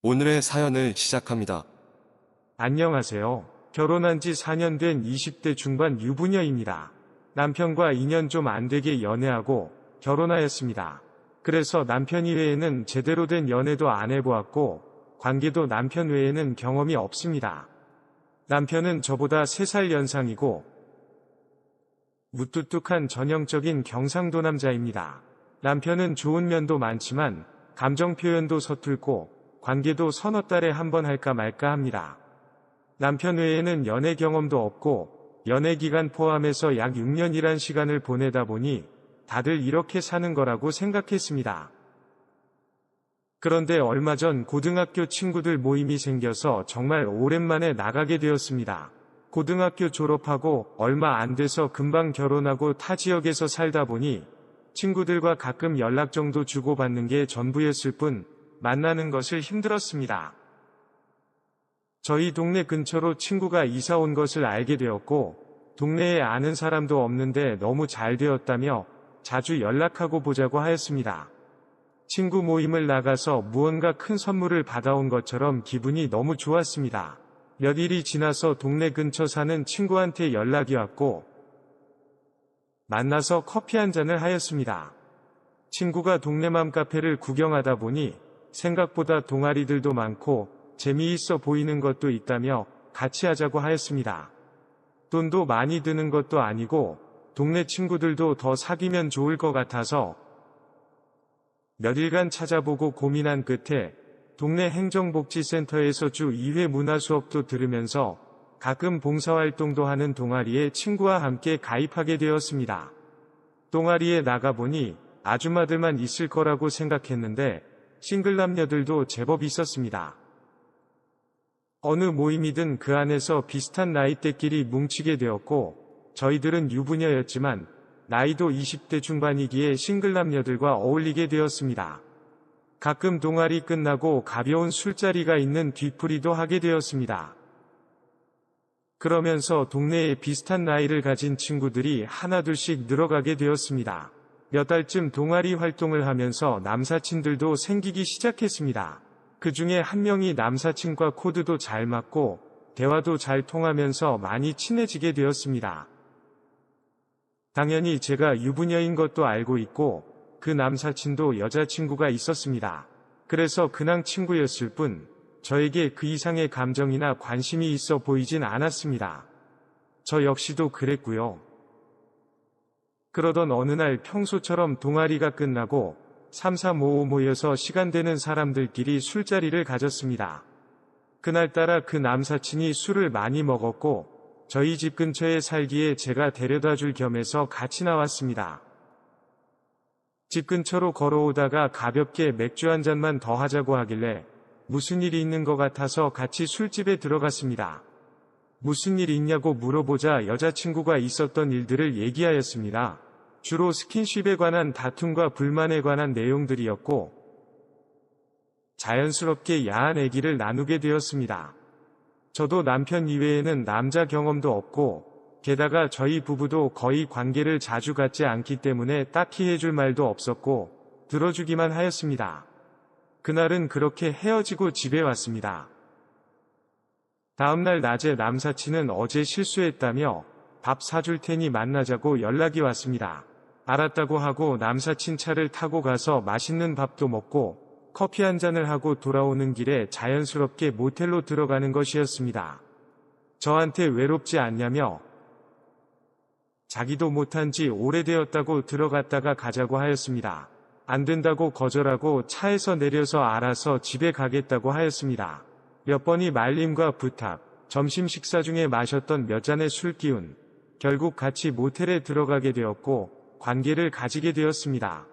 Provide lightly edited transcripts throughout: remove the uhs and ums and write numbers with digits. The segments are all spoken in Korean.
오늘의 사연을 시작합니다. 안녕하세요. 결혼한 지 4년 된 20대 중반 유부녀입니다. 남편과 2년 좀 안 되게 연애하고 결혼하였습니다. 그래서 남편 이외에는 제대로 된 연애도 안 해보았고 관계도 남편 외에는 경험이 없습니다. 남편은 저보다 3살 연상이고 무뚝뚝한 전형적인 경상도 남자입니다. 남편은 좋은 면도 많지만 감정 표현도 서툴고 관계도 서너 달에 한 번 할까 말까 합니다. 남편 외에는 연애 경험도 없고 연애 기간 포함해서 약 6년이란 시간을 보내다 보니 다들 이렇게 사는 거라고 생각했습니다. 그런데 얼마 전 고등학교 친구들 모임이 생겨서 정말 오랜만에 나가게 되었습니다. 고등학교 졸업하고 얼마 안 돼서 금방 결혼하고 타 지역에서 살다 보니 친구들과 가끔 연락 정도 주고받는 게 전부였을 뿐 만나는 것을 힘들었습니다. 저희 동네 근처로 친구가 이사 온 것을 알게 되었고 동네에 아는 사람도 없는데 너무 잘 되었다며 자주 연락하고 보자고 하였습니다. 친구 모임을 나가서 무언가 큰 선물을 받아온 것처럼 기분이 너무 좋았습니다. 몇일이 지나서 동네 근처 사는 친구한테 연락이 왔고 만나서 커피 한 잔을 하였습니다. 친구가 동네 맘카페를 구경하다 보니 생각보다 동아리들도 많고 재미있어 보이는 것도 있다며 같이 하자고 하였습니다. 돈도 많이 드는 것도 아니고 동네 친구들도 더 사귀면 좋을 것 같아서 며칠간 찾아보고 고민한 끝에 동네 행정복지센터에서 주 2회 문화 수업도 들으면서 가끔 봉사활동도 하는 동아리에 친구와 함께 가입하게 되었습니다. 동아리에 나가보니 아줌마들만 있을 거라고 생각했는데 싱글 남녀들도 제법 있었습니다. 어느 모임이든 그 안에서 비슷한 나이대끼리 뭉치게 되었고 저희들은 유부녀였지만 나이도 20대 중반이기에 싱글 남녀들과 어울리게 되었습니다. 가끔 동아리 끝나고 가벼운 술자리가 있는 뒤풀이도 하게 되었습니다. 그러면서 동네에 비슷한 나이를 가진 친구들이 하나둘씩 늘어가게 되었습니다. 몇 달쯤 동아리 활동을 하면서 남사친들도 생기기 시작했습니다. 그 중에 한 명이 남사친과 코드도 잘 맞고 대화도 잘 통하면서 많이 친해지게 되었습니다. 당연히 제가 유부녀인 것도 알고 있고 그 남사친도 여자친구가 있었습니다. 그래서 그냥 친구였을 뿐 저에게 그 이상의 감정이나 관심이 있어 보이진 않았습니다. 저 역시도 그랬고요. 그러던 어느 날 평소처럼 동아리가 끝나고 3-4-5-5 모여서 시간 되는 사람들끼리 술자리를 가졌습니다. 그날따라 그 남사친이 술을 많이 먹었고 저희 집 근처에 살기에 제가 데려다 줄 겸해서 같이 나왔습니다. 집 근처로 걸어오다가 가볍게 맥주 한 잔만 더 하자고 하길래 무슨 일이 있는 것 같아서 같이 술집에 들어갔습니다. 무슨 일 있냐고 물어보자 여자친구가 있었던 일들을 얘기하였습니다. 주로 스킨십에 관한 다툼과 불만에 관한 내용들이었고 자연스럽게 야한 얘기를 나누게 되었습니다. 저도 남편 이외에는 남자 경험도 없고 게다가 저희 부부도 거의 관계를 자주 갖지 않기 때문에 딱히 해줄 말도 없었고 들어주기만 하였습니다. 그날은 그렇게 헤어지고 집에 왔습니다. 다음날 낮에 남사친은 어제 실수했다며 밥 사줄 테니 만나자고 연락이 왔습니다. 알았다고 하고 남사친 차를 타고 가서 맛있는 밥도 먹고 커피 한 잔을 하고 돌아오는 길에 자연스럽게 모텔로 들어가는 것이었습니다. 저한테 외롭지 않냐며 자기도 못한 지 오래되었다고 들어갔다가 가자고 하였습니다. 안 된다고 거절하고 차에서 내려서 알아서 집에 가겠다고 하였습니다. 몇 번이 말림과 부탁, 점심 식사 중에 마셨던 몇 잔의 술 기운, 결국 같이 모텔에 들어가게 되었고 관계를 가지게 되었습니다.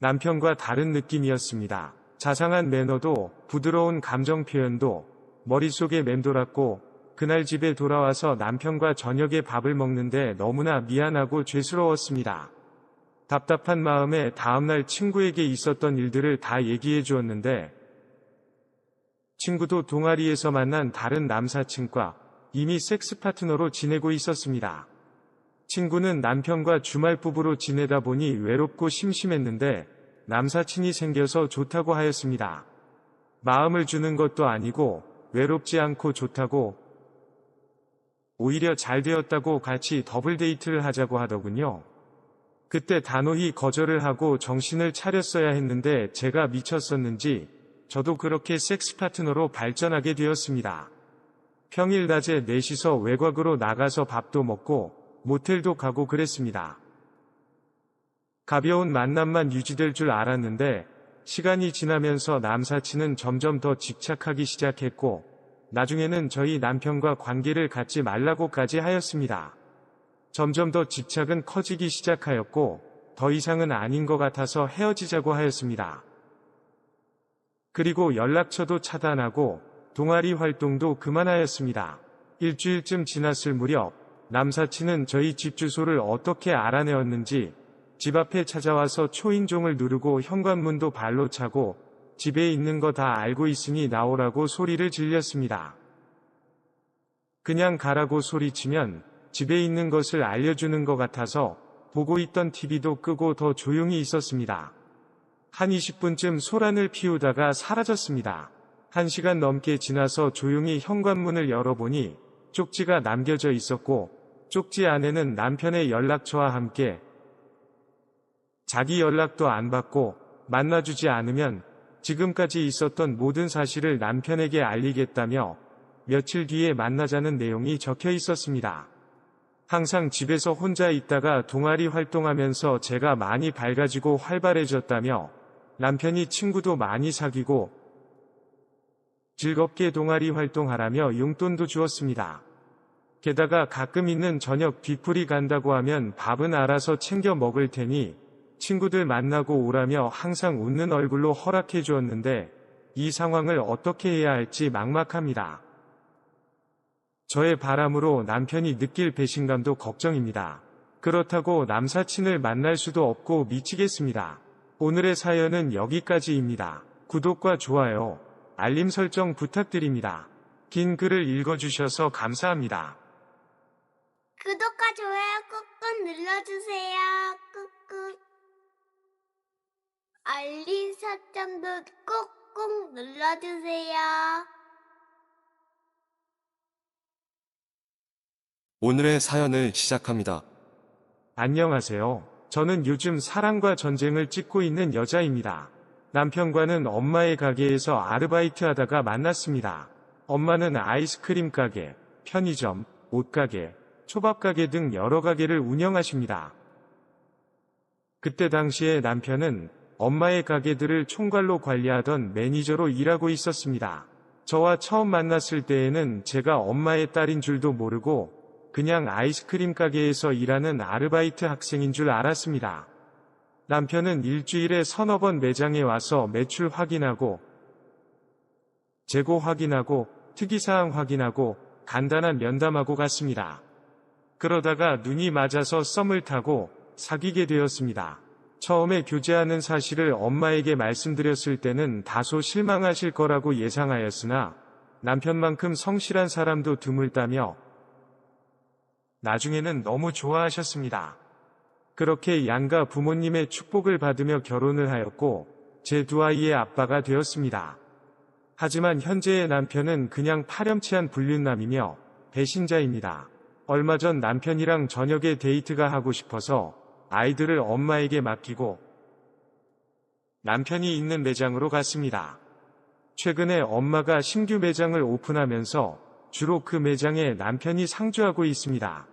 남편과 다른 느낌이었습니다. 자상한 매너도 부드러운 감정 표현도 머릿속에 맴돌았고 그날 집에 돌아와서 남편과 저녁에 밥을 먹는데 너무나 미안하고 죄스러웠습니다. 답답한 마음에 다음날 친구에게 있었던 일들을 다 얘기해 주었는데 친구도 동아리에서 만난 다른 남사친과 이미 섹스 파트너로 지내고 있었습니다. 친구는 남편과 주말 부부로 지내다 보니 외롭고 심심했는데 남사친이 생겨서 좋다고 하였습니다. 마음을 주는 것도 아니고 외롭지 않고 좋다고, 오히려 잘 되었다고 같이 더블 데이트를 하자고 하더군요. 그때 단호히 거절을 하고 정신을 차렸어야 했는데 제가 미쳤었는지 저도 그렇게 섹스 파트너로 발전하게 되었습니다. 평일 낮에 넷이서 외곽으로 나가서 밥도 먹고 모텔도 가고 그랬습니다. 가벼운 만남만 유지될 줄 알았는데 시간이 지나면서 남사친은 점점 더 집착하기 시작했고 나중에는 저희 남편과 관계를 갖지 말라고까지 하였습니다. 점점 더 집착은 커지기 시작하였고 더 이상은 아닌 것 같아서 헤어지자고 하였습니다. 그리고 연락처도 차단하고 동아리 활동도 그만하였습니다. 일주일쯤 지났을 무렵 남사친은 저희 집 주소를 어떻게 알아내었는지 집 앞에 찾아와서 초인종을 누르고 현관문도 발로 차고 집에 있는 거 다 알고 있으니 나오라고 소리를 질렸습니다. 그냥 가라고 소리치면 집에 있는 것을 알려주는 것 같아서 보고 있던 TV도 끄고 더 조용히 있었습니다. 한 20분쯤 소란을 피우다가 사라졌습니다. 1시간 넘게 지나서 조용히 현관문을 열어보니 쪽지가 남겨져 있었고 쪽지 안에는 남편의 연락처와 함께 자기 연락도 안 받고 만나주지 않으면 지금까지 있었던 모든 사실을 남편에게 알리겠다며 며칠 뒤에 만나자는 내용이 적혀 있었습니다. 항상 집에서 혼자 있다가 동아리 활동하면서 제가 많이 밝아지고 활발해졌다며 남편이 친구도 많이 사귀고 즐겁게 동아리 활동하라며 용돈도 주었습니다. 게다가 가끔 있는 저녁 뒤풀이 간다고 하면 밥은 알아서 챙겨 먹을 테니 친구들 만나고 오라며 항상 웃는 얼굴로 허락해 주었는데 이 상황을 어떻게 해야 할지 막막합니다. 저의 바람으로 남편이 느낄 배신감도 걱정입니다. 그렇다고 남사친을 만날 수도 없고 미치겠습니다. 오늘의 사연은 여기까지입니다. 구독과 좋아요, 알림 설정 부탁드립니다. 긴 글을 읽어주셔서 감사합니다. 구독과 좋아요 꾹꾹 눌러주세요. 꾹꾹. 알림 설정도 꾹꾹 눌러주세요. 오늘의 사연을 시작합니다. 안녕하세요. 저는 요즘 사랑과 전쟁을 찍고 있는 여자입니다. 남편과는 엄마의 가게에서 아르바이트 하다가 만났습니다. 엄마는 아이스크림 가게, 편의점, 옷가게, 초밥가게 등 여러 가게를 운영하십니다. 그때 당시에 남편은 엄마의 가게들을 총괄로 관리하던 매니저로 일하고 있었습니다. 저와 처음 만났을 때에는 제가 엄마의 딸인 줄도 모르고 그냥 아이스크림 가게에서 일하는 아르바이트 학생인 줄 알았습니다. 남편은 일주일에 서너 번 매장에 와서 매출 확인하고 재고 확인하고 특이사항 확인하고 간단한 면담하고 갔습니다. 그러다가 눈이 맞아서 썸을 타고 사귀게 되었습니다. 처음에 교제하는 사실을 엄마에게 말씀드렸을 때는 다소 실망하실 거라고 예상하였으나 남편만큼 성실한 사람도 드물다며 나중에는 너무 좋아하셨습니다. 그렇게 양가 부모님의 축복을 받으며 결혼을 하였고 제 두 아이의 아빠가 되었습니다. 하지만 현재의 남편은 그냥 파렴치한 불륜남이며 배신자입니다. 얼마 전 남편이랑 저녁에 데이트가 하고 싶어서 아이들을 엄마에게 맡기고 남편이 있는 매장으로 갔습니다. 최근에 엄마가 신규 매장을 오픈하면서 주로 그 매장에 남편이 상주하고 있습니다.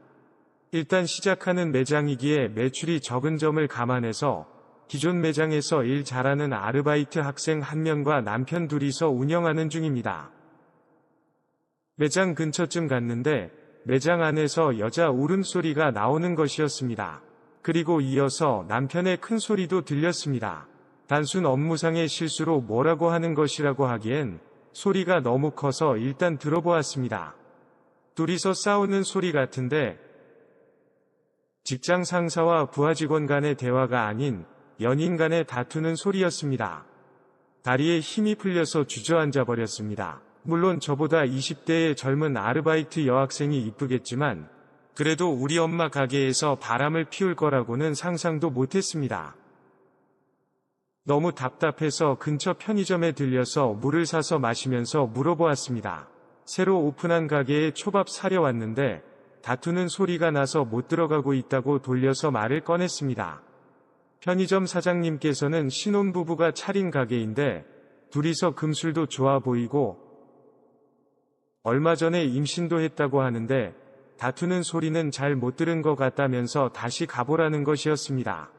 일단 시작하는 매장이기에 매출이 적은 점을 감안해서 기존 매장에서 일 잘하는 아르바이트 학생 한 명과 남편 둘이서 운영하는 중입니다. 매장 근처쯤 갔는데 매장 안에서 여자 울음소리가 나오는 것이었습니다. 그리고 이어서 남편의 큰 소리도 들렸습니다. 단순 업무상의 실수로 뭐라고 하는 것이라고 하기엔 소리가 너무 커서 일단 들어보았습니다. 둘이서 싸우는 소리 같은데 직장 상사와 부하 직원 간의 대화가 아닌 연인 간의 다투는 소리였습니다. 다리에 힘이 풀려서 주저앉아 버렸습니다. 물론 저보다 20대의 젊은 아르바이트 여학생이 이쁘겠지만 그래도 우리 엄마 가게에서 바람을 피울 거라고는 상상도 못했습니다. 너무 답답해서 근처 편의점에 들려서 물을 사서 마시면서 물어보았습니다. 새로 오픈한 가게에 초밥 사려 왔는데 다투는 소리가 나서 못 들어가고 있다고 돌려서 말을 꺼냈습니다. 편의점 사장님께서는 신혼부부가 차린 가게인데 둘이서 금술도 좋아 보이고 얼마 전에 임신도 했다고 하는데 다투는 소리는 잘 못 들은 것 같다면서 다시 가보라는 것이었습니다.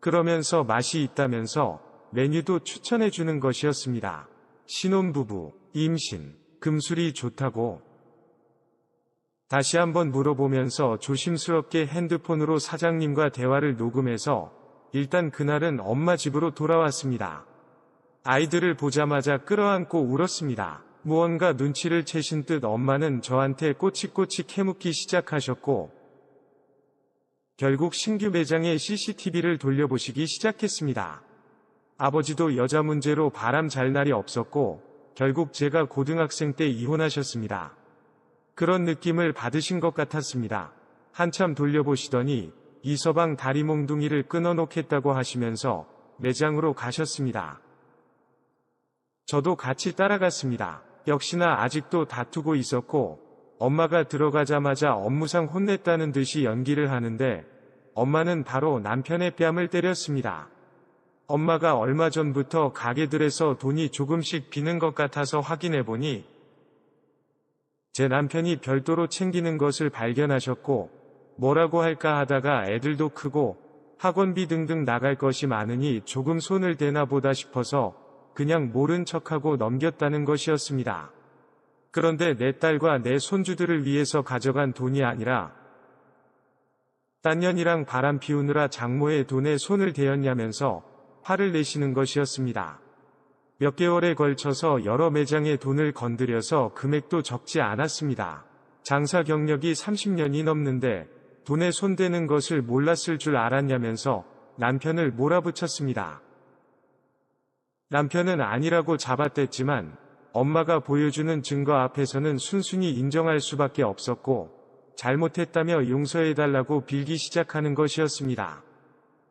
그러면서 맛이 있다면서 메뉴도 추천해 주는 것이었습니다. 신혼부부, 임신, 금술이 좋다고. 다시 한번 물어보면서 조심스럽게 핸드폰으로 사장님과 대화를 녹음해서 일단 그날은 엄마 집으로 돌아왔습니다. 아이들을 보자마자 끌어안고 울었습니다. 무언가 눈치를 채신 듯 엄마는 저한테 꼬치꼬치 캐묻기 시작하셨고 결국 신규 매장에 CCTV를 돌려보시기 시작했습니다. 아버지도 여자 문제로 바람 잘 날이 없었고 결국 제가 고등학생 때 이혼하셨습니다. 그런 느낌을 받으신 것 같았습니다. 한참 돌려보시더니 이서방 다리 몽둥이를 끊어놓겠다고 하시면서 매장으로 가셨습니다. 저도 같이 따라갔습니다. 역시나 아직도 다투고 있었고 엄마가 들어가자마자 업무상 혼냈다는 듯이 연기를 하는데 엄마는 바로 남편의 뺨을 때렸습니다. 엄마가 얼마 전부터 가게들에서 돈이 조금씩 비는 것 같아서 확인해보니 제 남편이 별도로 챙기는 것을 발견하셨고 뭐라고 할까 하다가 애들도 크고 학원비 등등 나갈 것이 많으니 조금 손을 대나 보다 싶어서 그냥 모른 척하고 넘겼다는 것이었습니다. 그런데 내 딸과 내 손주들을 위해서 가져간 돈이 아니라 딴 년이랑 바람 피우느라 장모의 돈에 손을 대었냐면서 화를 내시는 것이었습니다. 몇 개월에 걸쳐서 여러 매장에 돈을 건드려서 금액도 적지 않았습니다. 장사 경력이 30년이 넘는데 돈에 손대는 것을 몰랐을 줄 알았냐면서 남편을 몰아붙였습니다. 남편은 아니라고 잡아댔지만 엄마가 보여주는 증거 앞에서는 순순히 인정할 수밖에 없었고 잘못했다며 용서해달라고 빌기 시작하는 것이었습니다.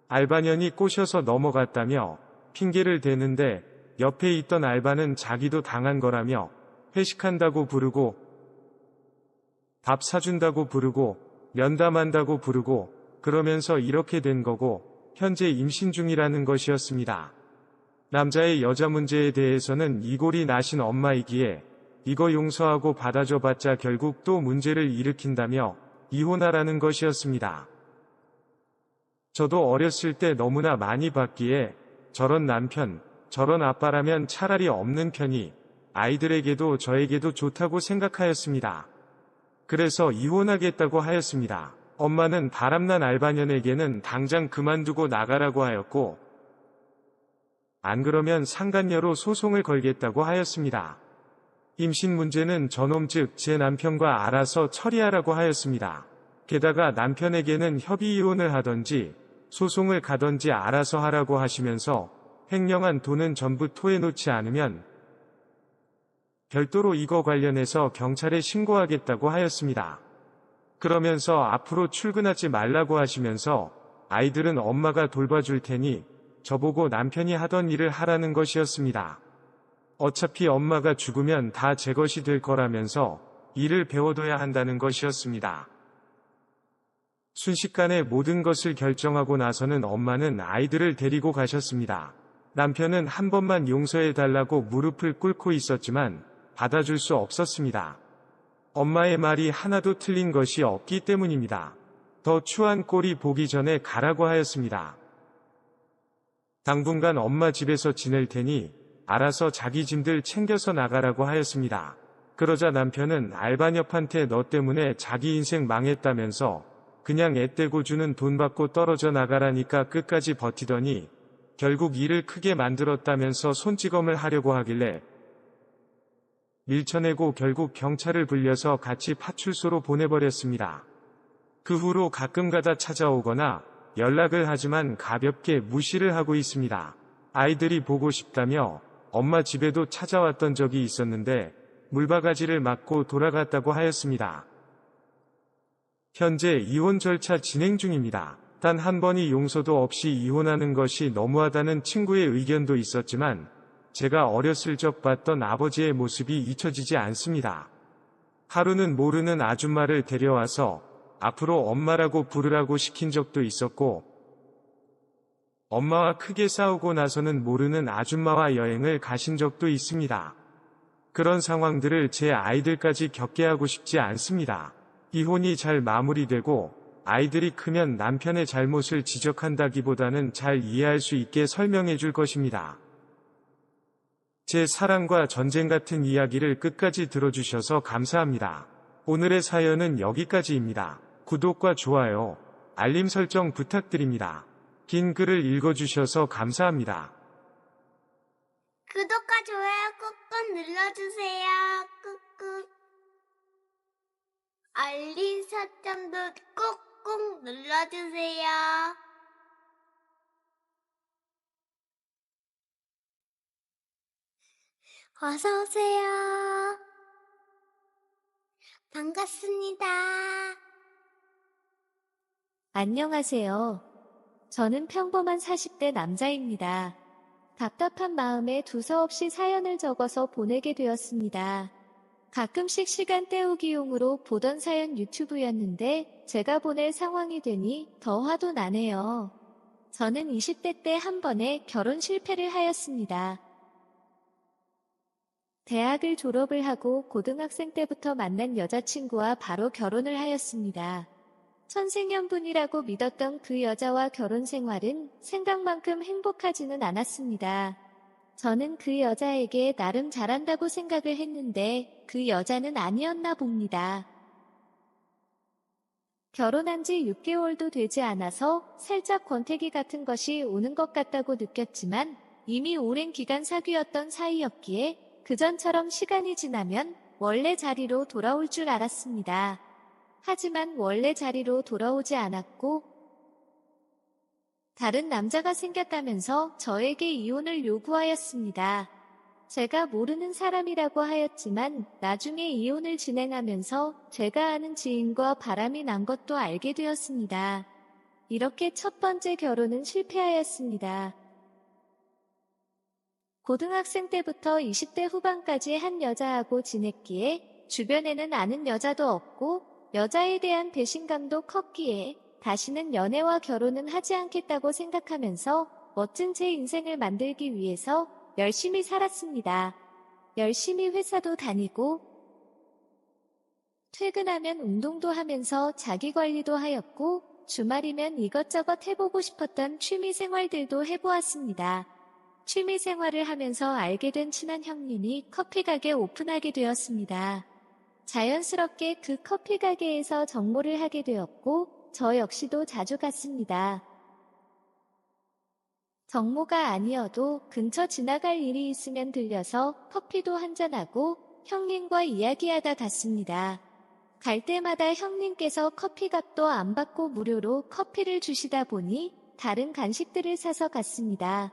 알바년이 꼬셔서 넘어갔다며 핑계를 대는데 옆에 있던 알바는 자기도 당한 거라며 회식한다고 부르고 밥 사준다고 부르고 면담한다고 부르고 그러면서 이렇게 된 거고 현재 임신 중이라는 것이었습니다. 남자의 여자 문제에 대해서는 이골이 나신 엄마이기에 이거 용서하고 받아줘봤자 결국 또 문제를 일으킨다며 이혼하라는 것이었습니다. 저도 어렸을 때 너무나 많이 봤기에 저런 남편, 저런 아빠라면 차라리 없는 편이 아이들에게도 저에게도 좋다고 생각하였습니다. 그래서 이혼하겠다고 하였습니다. 엄마는 바람난 알바년에게는 당장 그만두고 나가라고 하였고 안 그러면 상간녀로 소송을 걸겠다고 하였습니다. 임신 문제는 저놈 즉 제 남편과 알아서 처리하라고 하였습니다. 게다가 남편에게는 협의 이혼을 하던지 소송을 가던지 알아서 하라고 하시면서 횡령한 돈은 전부 토해놓지 않으면 별도로 이거 관련해서 경찰에 신고하겠다고 하였습니다. 그러면서 앞으로 출근하지 말라고 하시면서 아이들은 엄마가 돌봐줄 테니 저보고 남편이 하던 일을 하라는 것이었습니다. 어차피 엄마가 죽으면 다 제 것이 될 거라면서 일을 배워둬야 한다는 것이었습니다. 순식간에 모든 것을 결정하고 나서는 엄마는 아이들을 데리고 가셨습니다. 남편은 한 번만 용서해달라고 무릎을 꿇고 있었지만 받아줄 수 없었습니다. 엄마의 말이 하나도 틀린 것이 없기 때문입니다. 더 추한 꼴이 보기 전에 가라고 하였습니다. 당분간 엄마 집에서 지낼 테니 알아서 자기 짐들 챙겨서 나가라고 하였습니다. 그러자 남편은 알바녀한테 너 때문에 자기 인생 망했다면서 그냥 애떼고 주는 돈 받고 떨어져 나가라니까 끝까지 버티더니 결국 일을 크게 만들었다면서 손찌검을 하려고 하길래 밀쳐내고 결국 경찰을 불려서 같이 파출소로 보내버렸습니다. 그 후로 가끔가다 찾아오거나 연락을 하지만 가볍게 무시를 하고 있습니다. 아이들이 보고 싶다며 엄마 집에도 찾아왔던 적이 있었는데 물바가지를 맞고 돌아갔다고 하였습니다. 현재 이혼 절차 진행 중입니다. 단 한 번이 용서도 없이 이혼하는 것이 너무하다는 친구의 의견도 있었지만 제가 어렸을 적 봤던 아버지의 모습이 잊혀지지 않습니다. 하루는 모르는 아줌마를 데려와서 앞으로 엄마라고 부르라고 시킨 적도 있었고, 엄마와 크게 싸우고 나서는 모르는 아줌마와 여행을 가신 적도 있습니다. 그런 상황들을 제 아이들까지 겪게 하고 싶지 않습니다. 이혼이 잘 마무리되고 아이들이 크면 남편의 잘못을 지적한다기보다는 잘 이해할 수 있게 설명해 줄 것입니다. 제 사랑과 전쟁 같은 이야기를 끝까지 들어주셔서 감사합니다. 오늘의 사연은 여기까지입니다. 구독과 좋아요, 알림 설정 부탁드립니다. 긴 글을 읽어주셔서 감사합니다. 구독과 좋아요 꾹꾹 눌러주세요. 꾹꾹. 알림 설정도 꾹꾹 눌러주세요. 어서오세요. 반갑습니다. 안녕하세요. 저는 평범한 40대 남자입니다. 답답한 마음에 두서없이 사연을 적어서 보내게 되었습니다. 가끔씩 시간 때우기용으로 보던 사연 유튜브였는데 제가 보낼 상황이 되니 더 화도 나네요. 저는 20대 때 한 번에 결혼 실패를 하였습니다. 대학을 졸업을 하고 고등학생 때부터 만난 여자친구와 바로 결혼을 하였습니다. 천생연분이라고 믿었던 그 여자와 결혼 생활은 생각만큼 행복하지는 않았습니다. 저는 그 여자에게 나름 잘한다고 생각을 했는데 그 여자는 아니었나 봅니다. 결혼한 지 6개월도 되지 않아서 살짝 권태기 같은 것이 오는 것 같다고 느꼈지만 이미 오랜 기간 사귀었던 사이였기에 그전처럼 시간이 지나면 원래 자리로 돌아올 줄 알았습니다. 하지만 원래 자리로 돌아오지 않았고 다른 남자가 생겼다면서 저에게 이혼을 요구하였습니다. 제가 모르는 사람이라고 하였지만 나중에 이혼을 진행하면서 제가 아는 지인과 바람이 난 것도 알게 되었습니다. 이렇게 첫 번째 결혼은 실패하였습니다. 고등학생 때부터 20대 후반까지 한 여자하고 지냈기에 주변에는 아는 여자도 없고 여자에 대한 배신감도 컸기에 다시는 연애와 결혼은 하지 않겠다고 생각하면서 멋진 제 인생을 만들기 위해서 열심히 살았습니다. 열심히 회사도 다니고 퇴근하면 운동도 하면서 자기 관리도 하였고 주말이면 이것저것 해보고 싶었던 취미 생활들도 해보았습니다. 취미 생활을 하면서 알게 된 친한 형님이 커피 가게 오픈하게 되었습니다. 자연스럽게 그 커피 가게에서 정모를 하게 되었고 저 역시도 자주 갔습니다. 정모가 아니어도 근처 지나갈 일이 있으면 들려서 커피도 한잔하고 형님과 이야기하다 갔습니다. 갈 때마다 형님께서 커피값도 안 받고 무료로 커피를 주시다 보니 다른 간식들을 사서 갔습니다.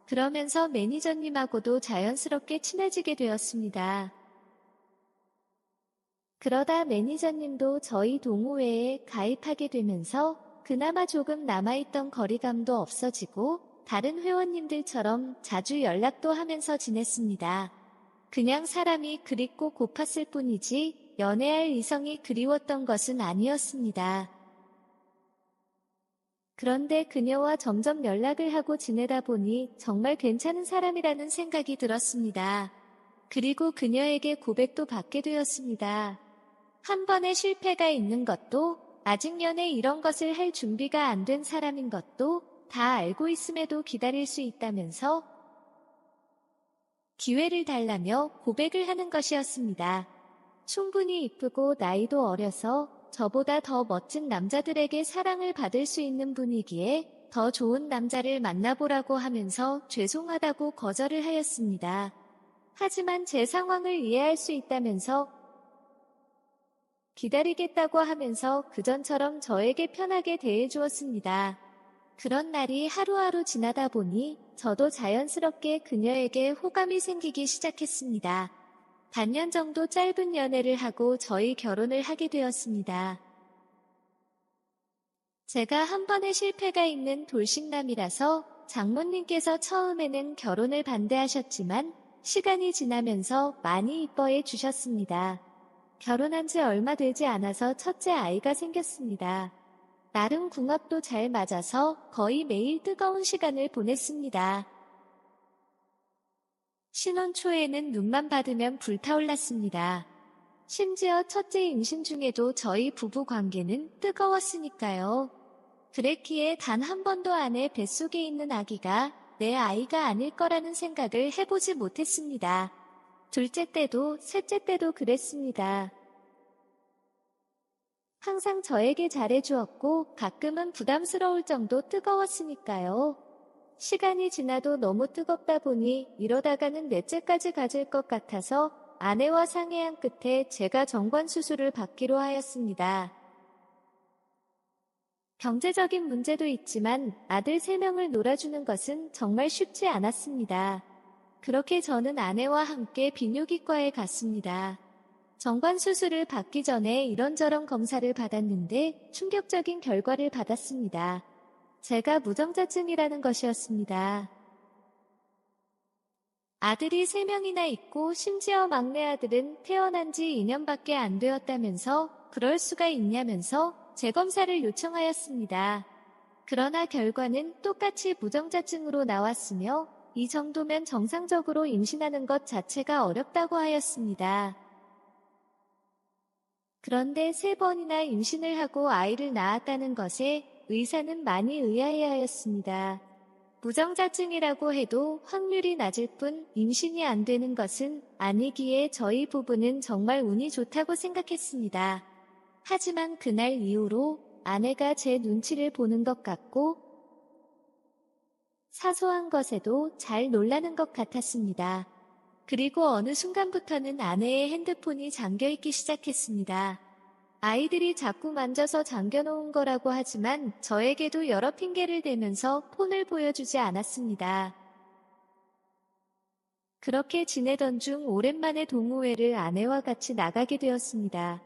그러면서 매니저님하고도 자연스럽게 친해지게 되었습니다. 그러다 매니저님도 저희 동호회에 가입하게 되면서 그나마 조금 남아있던 거리감도 없어지고 다른 회원님들처럼 자주 연락도 하면서 지냈습니다. 그냥 사람이 그립고 고팠을 뿐이지 연애할 이성이 그리웠던 것은 아니었습니다. 그런데 그녀와 점점 연락을 하고 지내다 보니 정말 괜찮은 사람이라는 생각이 들었습니다. 그리고 그녀에게 고백도 받게 되었습니다. 한 번의 실패가 있는 것도 아직 연애 이런 것을 할 준비가 안 된 사람인 것도 다 알고 있음에도 기다릴 수 있다면서 기회를 달라며 고백을 하는 것이었습니다. 충분히 이쁘고 나이도 어려서 저보다 더 멋진 남자들에게 사랑을 받을 수 있는 분이기에 더 좋은 남자를 만나보라고 하면서 죄송하다고 거절을 하였습니다. 하지만 제 상황을 이해할 수 있다면서 기다리겠다고 하면서 그전처럼 저에게 편하게 대해주었습니다. 그런 날이 하루하루 지나다 보니 저도 자연스럽게 그녀에게 호감이 생기기 시작했습니다. 반년 정도 짧은 연애를 하고 저희 결혼을 하게 되었습니다. 제가 한 번의 실패가 있는 돌싱남이라서 장모님께서 처음에는 결혼을 반대하셨지만 시간이 지나면서 많이 이뻐해 주셨습니다. 결혼한 지 얼마 되지 않아서 첫째 아이가 생겼습니다. 나름 궁합도 잘 맞아서 거의 매일 뜨거운 시간을 보냈습니다. 신혼 초에는 눈만 받으면 불타올랐습니다. 심지어 첫째 임신 중에도 저희 부부 관계는 뜨거웠으니까요. 그랬기에 단 한 번도 아내 뱃속에 있는 아기가 내 아이가 아닐 거라는 생각을 해보지 못했습니다. 둘째 때도 셋째 때도 그랬습니다. 항상 저에게 잘해주었고 가끔은 부담스러울 정도 뜨거웠으니까요. 시간이 지나도 너무 뜨겁다 보니 이러다가는 넷째까지 가질 것 같아서 아내와 상의한 끝에 제가 정관 수술을 받기로 하였습니다. 경제적인 문제도 있지만 아들 3명을 놀아주는 것은 정말 쉽지 않았습니다. 그렇게 저는 아내와 함께 비뇨기과에 갔습니다. 정관 수술을 받기 전에 이런저런 검사를 받았는데 충격적인 결과를 받았습니다. 제가 무정자증이라는 것이었습니다. 아들이 3명이나 있고 심지어 막내 아들은 태어난 지 2년밖에 안 되었다면서 그럴 수가 있냐면서 재검사를 요청하였습니다. 그러나 결과는 똑같이 무정자증으로 나왔으며 이 정도면 정상적으로 임신하는 것 자체가 어렵다고 하였습니다. 그런데 3번이나 임신을 하고 아이를 낳았다는 것에 의사는 많이 의아해하였습니다. 무정자증이라고 해도 확률이 낮을 뿐 임신이 안 되는 것은 아니기에 저희 부부는 정말 운이 좋다고 생각했습니다. 하지만 그날 이후로 아내가 제 눈치를 보는 것 같고 사소한 것에도 잘 놀라는 것 같았습니다. 그리고 어느 순간부터는 아내의 핸드폰이 잠겨있기 시작했습니다. 아이들이 자꾸 만져서 잠겨놓은 거라고 하지만 저에게도 여러 핑계를 대면서 폰을 보여주지 않았습니다. 그렇게 지내던 중 오랜만에 동호회를 아내와 같이 나가게 되었습니다.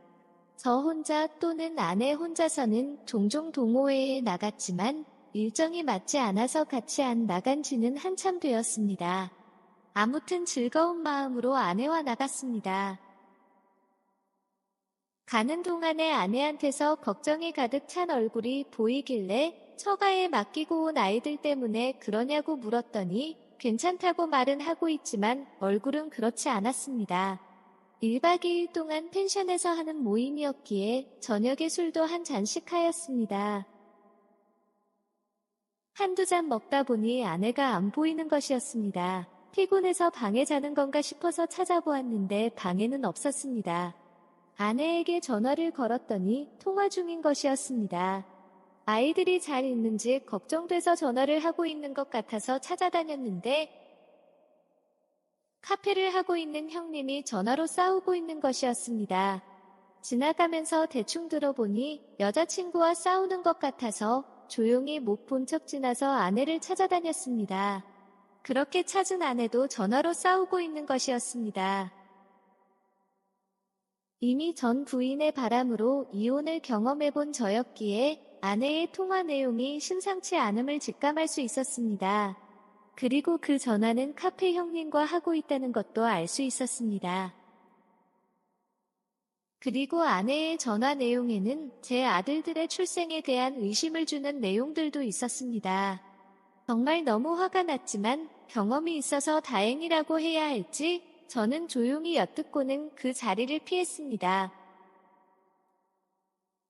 저 혼자 또는 아내 혼자서는 종종 동호회에 나갔지만 일정이 맞지 않아서 같이 안 나간 지는 한참 되었습니다. 아무튼 즐거운 마음으로 아내와 나갔습니다. 가는 동안에 아내한테서 걱정이 가득 찬 얼굴이 보이길래 처가에 맡기고 온 아이들 때문에 그러냐고 물었더니 괜찮다고 말은 하고 있지만 얼굴은 그렇지 않았습니다. 1박 2일 동안 펜션에서 하는 모임이었기에 저녁에 술도 한 잔씩 하였습니다. 한두 잔 먹다 보니 아내가 안 보이는 것이었습니다. 피곤해서 방에 자는 건가 싶어서 찾아보았는데 방에는 없었습니다. 아내에게 전화를 걸었더니 통화 중인 것이었습니다. 아이들이 잘 있는지 걱정돼서 전화를 하고 있는 것 같아서 찾아다녔는데 카페를 하고 있는 형님이 전화로 싸우고 있는 것이었습니다. 지나가면서 대충 들어보니 여자친구와 싸우는 것 같아서 조용히 못 본 척 지나서 아내를 찾아다녔습니다. 그렇게 찾은 아내도 전화로 싸우고 있는 것이었습니다. 이미 전 부인의 바람으로 이혼을 경험해본 저였기에 아내의 통화 내용이 심상치 않음을 직감할 수 있었습니다. 그리고 그 전화는 카페 형님과 하고 있다는 것도 알 수 있었습니다. 그리고 아내의 전화 내용에는 제 아들들의 출생에 대한 의심을 주는 내용들도 있었습니다. 정말 너무 화가 났지만 경험이 있어서 다행이라고 해야 할지 저는 조용히 엿듣고는 그 자리를 피했습니다.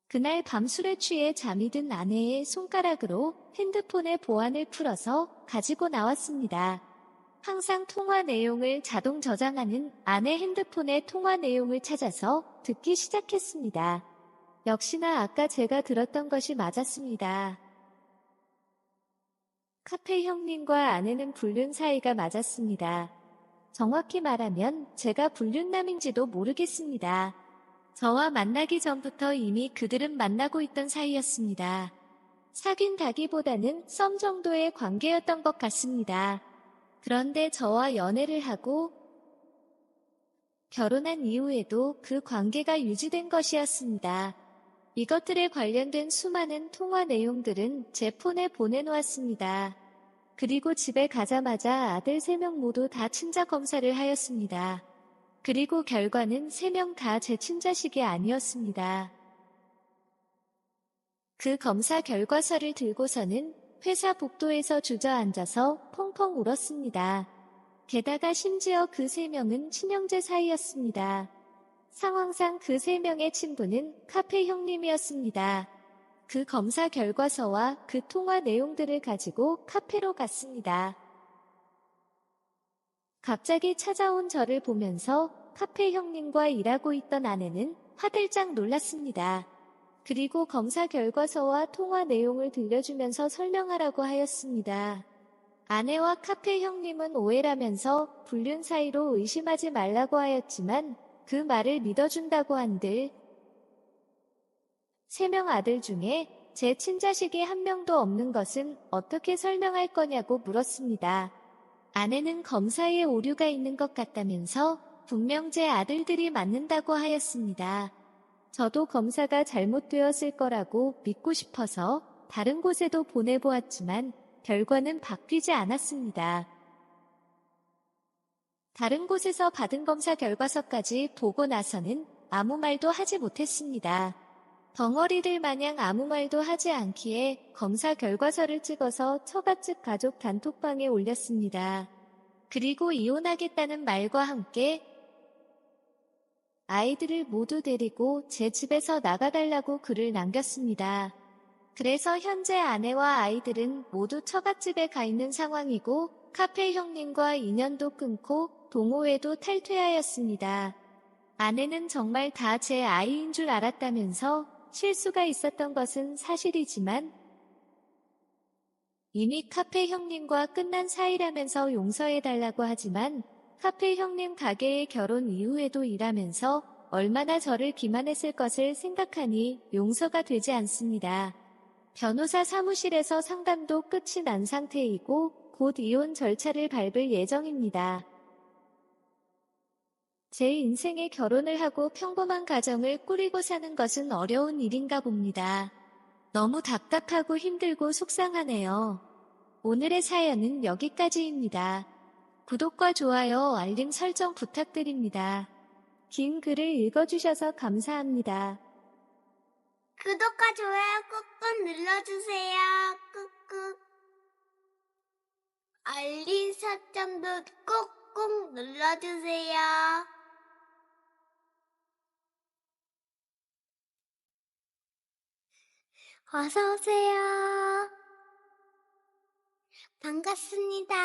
그날 밤 술에 취해 잠이 든 아내의 손가락으로 핸드폰의 보안을 풀어서 가지고 나왔습니다. 항상 통화 내용을 자동 저장하는 아내 핸드폰의 통화 내용을 찾아서 듣기 시작했습니다. 역시나 아까 제가 들었던 것이 맞았습니다. 카페 형님과 아내는 불륜 사이가 맞았습니다. 정확히 말하면 제가 불륜남인지도 모르겠습니다. 저와 만나기 전부터 이미 그들은 만나고 있던 사이였습니다. 사귄다기보다는 썸 정도의 관계였던 것 같습니다. 그런데 저와 연애를 하고 결혼한 이후에도 그 관계가 유지된 것이었습니다. 이것들에 관련된 수많은 통화 내용들은 제 폰에 보내놓았습니다. 그리고 집에 가자마자 아들 3명 모두 다 친자 검사를 하였습니다. 그리고 결과는 3명 다 제 친자식이 아니었습니다. 그 검사 결과서를 들고서는 회사 복도에서 주저앉아서 펑펑 울었습니다. 게다가 심지어 그 3명은 친형제 사이였습니다. 상황상 그 3명의 친부는 카페 형님이었습니다. 그 검사 결과서와 그 통화 내용들을 가지고 카페로 갔습니다. 갑자기 찾아온 저를 보면서 카페 형님과 일하고 있던 아내는 화들짝 놀랐습니다. 그리고 검사 결과서와 통화 내용을 들려주면서 설명하라고 하였습니다. 아내와 카페 형님은 오해라면서 불륜 사이로 의심하지 말라고 하였지만 그 말을 믿어준다고 한들 3명 아들 중에 제 친자식이 1명도 없는 것은 어떻게 설명할 거냐고 물었습니다. 아내는 검사에 오류가 있는 것 같다면서 분명 제 아들들이 맞는다고 하였습니다. 저도 검사가 잘못되었을 거라고 믿고 싶어서 다른 곳에도 보내보았지만 결과는 바뀌지 않았습니다. 다른 곳에서 받은 검사 결과서까지 보고 나서는 아무 말도 하지 못했습니다. 덩어리들 마냥 아무 말도 하지 않기에 검사 결과서를 찍어서 처갓집 가족 단톡방에 올렸습니다. 그리고 이혼하겠다는 말과 함께 아이들을 모두 데리고 제 집에서 나가달라고 글을 남겼습니다. 그래서 현재 아내와 아이들은 모두 처갓집에 가 있는 상황이고 카페 형님과 인연도 끊고 동호회도 탈퇴하였습니다. 아내는 정말 다 제 아이인 줄 알았다면서 실수가 있었던 것은 사실이지만 이미 카페 형님과 끝난 사이라면서 용서해달라고 하지만 카페 형님 가게의 결혼 이후에도 일하면서 얼마나 저를 기만했을 것을 생각하니 용서가 되지 않습니다. 변호사 사무실에서 상담도 끝이 난 상태이고 곧 이혼 절차를 밟을 예정입니다. 제 인생에 결혼을 하고 평범한 가정을 꾸리고 사는 것은 어려운 일인가 봅니다. 너무 답답하고 힘들고 속상하네요. 오늘의 사연은 여기까지입니다. 구독과 좋아요, 알림 설정 부탁드립니다. 긴 글을 읽어주셔서 감사합니다. 구독과 좋아요 꾹꾹 눌러주세요. 꾹꾹. 알림 설정도 꾹꾹 눌러주세요. 어서오세요. 반갑습니다.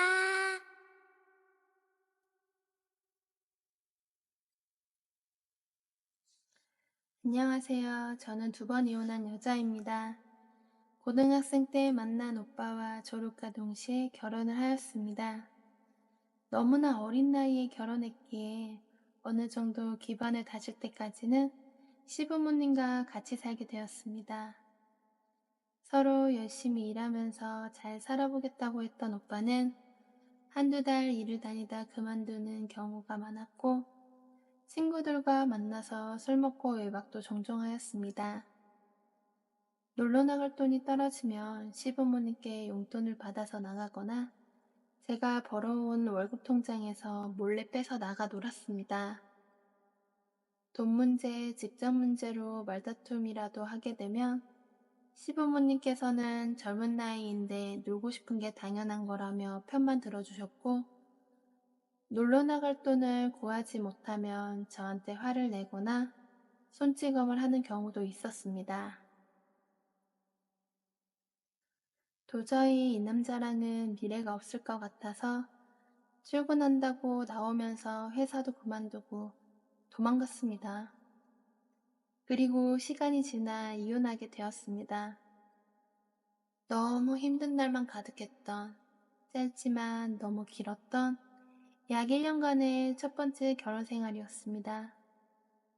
안녕하세요. 저는 2번 이혼한 여자입니다. 고등학생 때 만난 오빠와 졸업과 동시에 결혼을 하였습니다. 너무나 어린 나이에 결혼했기에 어느 정도 기반을 다질 때까지는 시부모님과 같이 살게 되었습니다. 서로 열심히 일하면서 잘 살아보겠다고 했던 오빠는 한두 달 일을 다니다 그만두는 경우가 많았고 친구들과 만나서 술 먹고 외박도 종종 하였습니다. 놀러 나갈 돈이 떨어지면 시부모님께 용돈을 받아서 나가거나 제가 벌어온 월급 통장에서 몰래 빼서 나가 놀았습니다. 돈 문제, 직장 문제로 말다툼이라도 하게 되면 시부모님께서는 젊은 나이인데 놀고 싶은 게 당연한 거라며 편만 들어주셨고 놀러 나갈 돈을 구하지 못하면 저한테 화를 내거나 손찌검을 하는 경우도 있었습니다. 도저히 이 남자랑은 미래가 없을 것 같아서 출근한다고 나오면서 회사도 그만두고 도망갔습니다. 그리고 시간이 지나 이혼하게 되었습니다. 너무 힘든 날만 가득했던, 짧지만 너무 길었던 약 1년간의 첫 번째 결혼 생활이었습니다.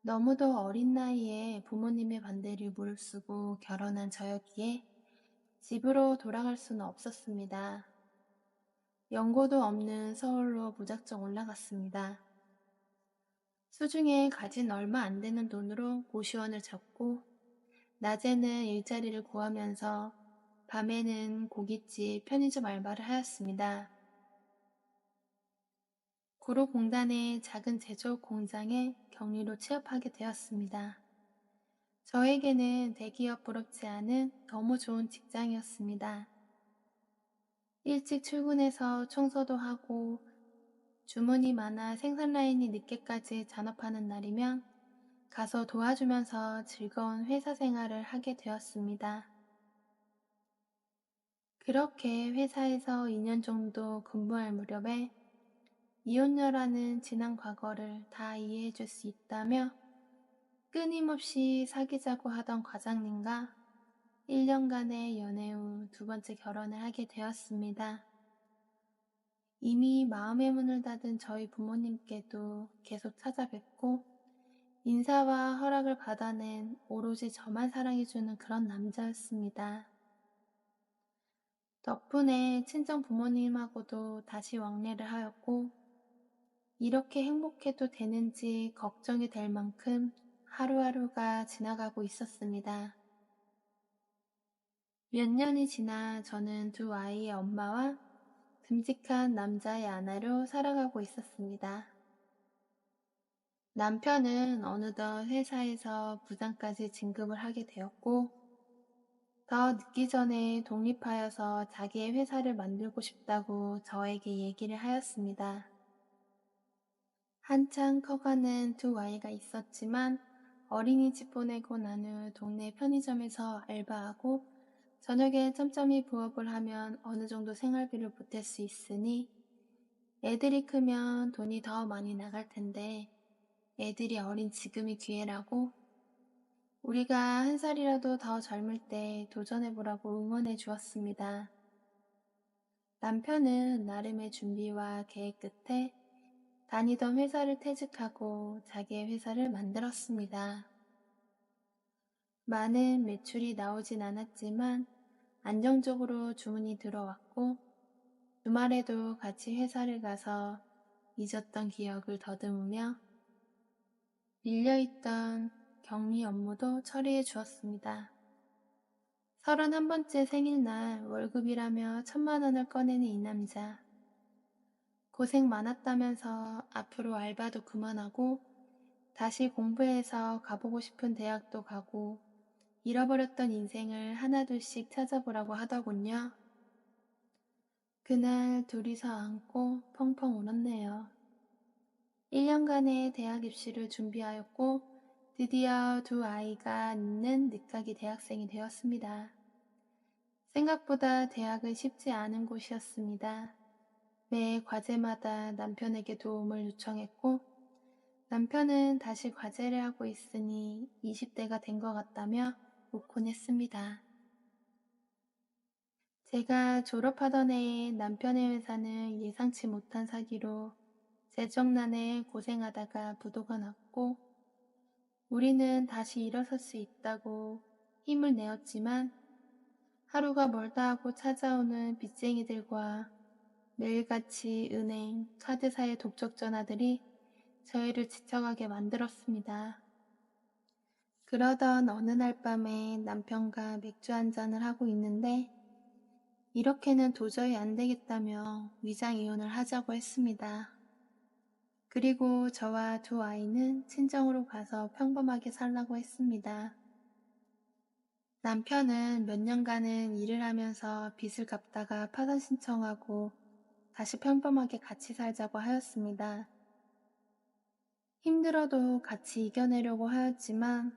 너무도 어린 나이에 부모님의 반대를 무릅쓰고 결혼한 저였기에 집으로 돌아갈 수는 없었습니다. 연고도 없는 서울로 무작정 올라갔습니다. 수중에 가진 얼마 안 되는 돈으로 고시원을 잡고 낮에는 일자리를 구하면서 밤에는 고깃집, 편의점 알바를 하였습니다. 구로공단의 작은 제조업 공장에 격리로 취업하게 되었습니다. 저에게는 대기업 부럽지 않은 너무 좋은 직장이었습니다. 일찍 출근해서 청소도 하고 주문이 많아 생산 라인이 늦게까지 잔업하는 날이면 가서 도와주면서 즐거운 회사 생활을 하게 되었습니다. 그렇게 회사에서 2년 정도 근무할 무렵에 이혼녀라는 지난 과거를 다 이해해 줄 수 있다며 끊임없이 사귀자고 하던 과장님과 1년간의 연애 후 두 번째 결혼을 하게 되었습니다. 이미 마음의 문을 닫은 저희 부모님께도 계속 찾아뵙고 인사와 허락을 받아낸 오로지 저만 사랑해주는 그런 남자였습니다. 덕분에 친정 부모님하고도 다시 왕래를 하였고 이렇게 행복해도 되는지 걱정이 될 만큼 하루하루가 지나가고 있었습니다. 몇 년이 지나 저는 두 아이의 엄마와 듬직한 남자의 아내로 살아가고 있었습니다. 남편은 어느덧 회사에서 부장까지 진급을 하게 되었고 더 늦기 전에 독립하여서 자기의 회사를 만들고 싶다고 저에게 얘기를 하였습니다. 한창 커가는 두 아이가 있었지만 어린이집 보내고 난 후 동네 편의점에서 알바하고 저녁에 짬짬이 부업을 하면 어느 정도 생활비를 보탤 수 있으니 애들이 크면 돈이 더 많이 나갈 텐데 애들이 어린 지금이 기회라고 우리가 한 살이라도 더 젊을 때 도전해보라고 응원해 주었습니다. 남편은 나름의 준비와 계획 끝에 다니던 회사를 퇴직하고 자기의 회사를 만들었습니다. 많은 매출이 나오진 않았지만 안정적으로 주문이 들어왔고 주말에도 같이 회사를 가서 잊었던 기억을 더듬으며 밀려있던 격리 업무도 처리해 주었습니다. 31번째 생일날 월급이라며 1,000만 원을 꺼내는 이 남자. 고생 많았다면서 앞으로 알바도 그만하고 다시 공부해서 가보고 싶은 대학도 가고 잃어버렸던 인생을 하나둘씩 찾아보라고 하더군요. 그날 둘이서 안고 펑펑 울었네요. 1년간의 대학 입시를 준비하였고 드디어 두 아이가 있는 늦가기 대학생이 되었습니다. 생각보다 대학은 쉽지 않은 곳이었습니다. 매 과제마다 남편에게 도움을 요청했고 남편은 다시 과제를 하고 있으니 20대가 된 것 같다며 웃곤 했습니다. 제가 졸업하던 해에 남편의 회사는 예상치 못한 사기로 재정난에 고생하다가 부도가 났고 우리는 다시 일어설 수 있다고 힘을 내었지만 하루가 멀다 하고 찾아오는 빚쟁이들과 매일같이 은행, 카드사의 독촉 전화들이 저희를 지쳐가게 만들었습니다. 그러던 어느 날 밤에 남편과 맥주 한잔을 하고 있는데 이렇게는 도저히 안 되겠다며 위장 이혼을 하자고 했습니다. 그리고 저와 두 아이는 친정으로 가서 평범하게 살라고 했습니다. 남편은 몇 년간은 일을 하면서 빚을 갚다가 파산 신청하고 다시 평범하게 같이 살자고 하였습니다. 힘들어도 같이 이겨내려고 하였지만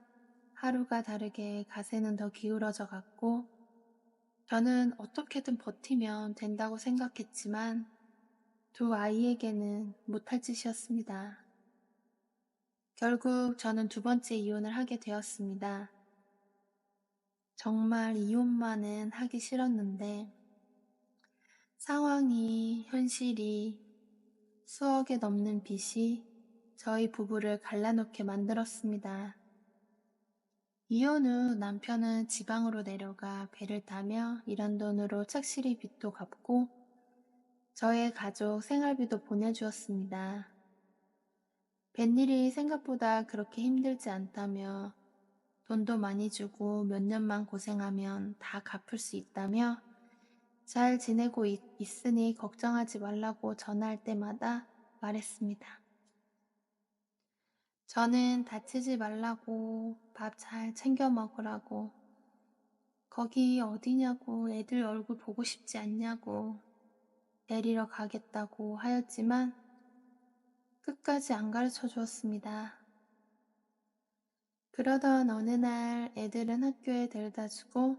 하루가 다르게 가세는 더 기울어져 갔고 저는 어떻게든 버티면 된다고 생각했지만 두 아이에게는 못할 짓이었습니다. 결국 저는 두 번째 이혼을 하게 되었습니다. 정말 이혼만은 하기 싫었는데 상황이, 현실이, 수억에 넘는 빚이 저희 부부를 갈라놓게 만들었습니다. 이혼 후 남편은 지방으로 내려가 배를 타며 일한 돈으로 착실히 빚도 갚고 저의 가족 생활비도 보내주었습니다. 뱃일이 생각보다 그렇게 힘들지 않다며 돈도 많이 주고 몇 년만 고생하면 다 갚을 수 있다며 잘 지내고 있으니 걱정하지 말라고 전화할 때마다 말했습니다. 저는 다치지 말라고 밥 잘 챙겨 먹으라고 거기 어디냐고 애들 얼굴 보고 싶지 않냐고 데리러 가겠다고 하였지만 끝까지 안 가르쳐 주었습니다. 그러던 어느 날 애들은 학교에 데려다 주고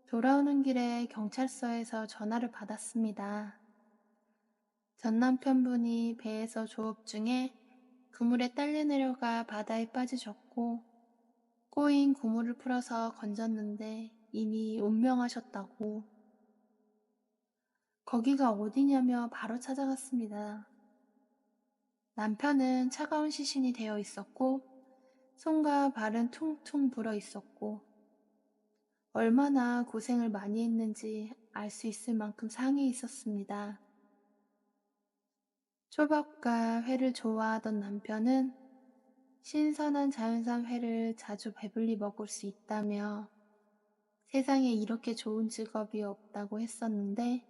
돌아오는 길에 경찰서에서 전화를 받았습니다. 전 남편분이 배에서 조업 중에 그물에 딸려 내려가 바다에 빠지셨고 꼬인 그물을 풀어서 건졌는데 이미 운명하셨다고. 거기가 어디냐며 바로 찾아갔습니다. 남편은 차가운 시신이 되어 있었고 손과 발은 퉁퉁 불어 있었고 얼마나 고생을 많이 했는지 알 수 있을 만큼 상해 있었습니다. 초밥과 회를 좋아하던 남편은 신선한 자연산 회를 자주 배불리 먹을 수 있다며 세상에 이렇게 좋은 직업이 없다고 했었는데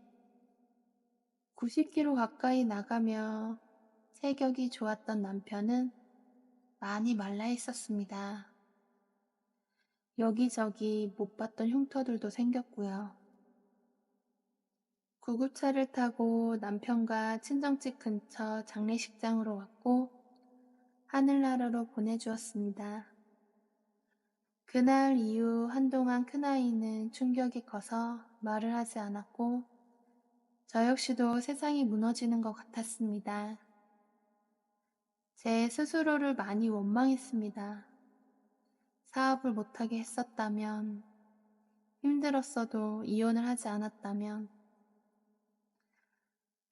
90kg 가까이 나가며 체격이 좋았던 남편은 많이 말라 있었습니다. 여기저기 못 봤던 흉터들도 생겼고요. 구급차를 타고 남편과 친정집 근처 장례식장으로 왔고 하늘나라로 보내주었습니다. 그날 이후 한동안 큰아이는 충격이 커서 말을 하지 않았고 저 역시도 세상이 무너지는 것 같았습니다. 제 스스로를 많이 원망했습니다. 사업을 못하게 했었다면, 힘들었어도 이혼을 하지 않았다면,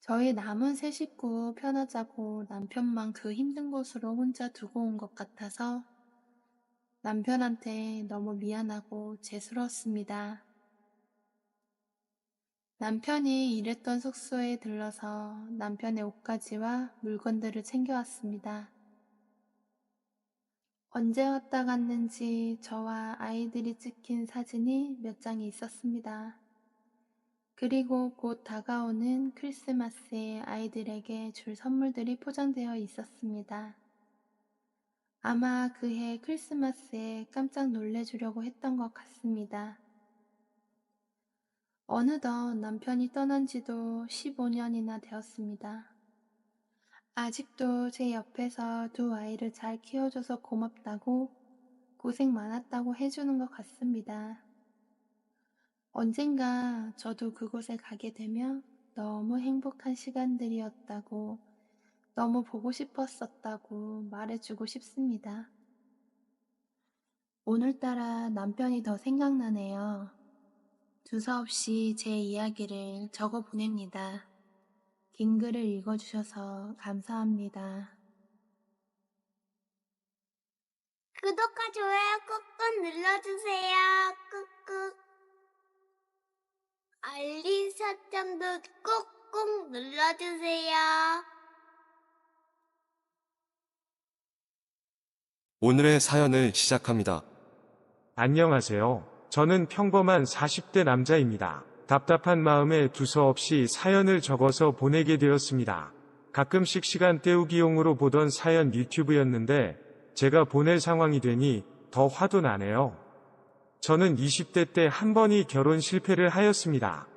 저희 남은 세 식구 편하자고 남편만 그 힘든 곳으로 혼자 두고 온 것 같아서 남편한테 너무 미안하고 죄스러웠습니다. 남편이 일했던 숙소에 들러서 남편의 옷가지와 물건들을 챙겨왔습니다. 언제 왔다 갔는지 저와 아이들이 찍힌 사진이 몇 장이 있었습니다. 그리고 곧 다가오는 크리스마스에 아이들에게 줄 선물들이 포장되어 있었습니다. 아마 그해 크리스마스에 깜짝 놀래주려고 했던 것 같습니다. 어느덧 남편이 떠난 지도 15년이나 되었습니다. 아직도 제 옆에서 두 아이를 잘 키워줘서 고맙다고 고생 많았다고 해주는 것 같습니다. 언젠가 저도 그곳에 가게 되면 너무 행복한 시간들이었다고 너무 보고 싶었었다고 말해주고 싶습니다. 오늘따라 남편이 더 생각나네요. 두서없이 제 이야기를 적어 보냅니다. 긴 글을 읽어주셔서 감사합니다. 구독과 좋아요 꾹꾹 눌러주세요. 꾹꾹. 알림 설정도 꾹꾹 눌러주세요. 오늘의 사연을 시작합니다. 안녕하세요. 저는 평범한 40대 남자입니다. 답답한 마음에 두서없이 사연을 적어서 보내게 되었습니다. 가끔씩 시간 때우기용으로 보던 사연 유튜브였는데 제가 보낼 상황이 되니 더 화도 나네요. 저는 20대 때 한 번이 결혼 실패를 하였습니다.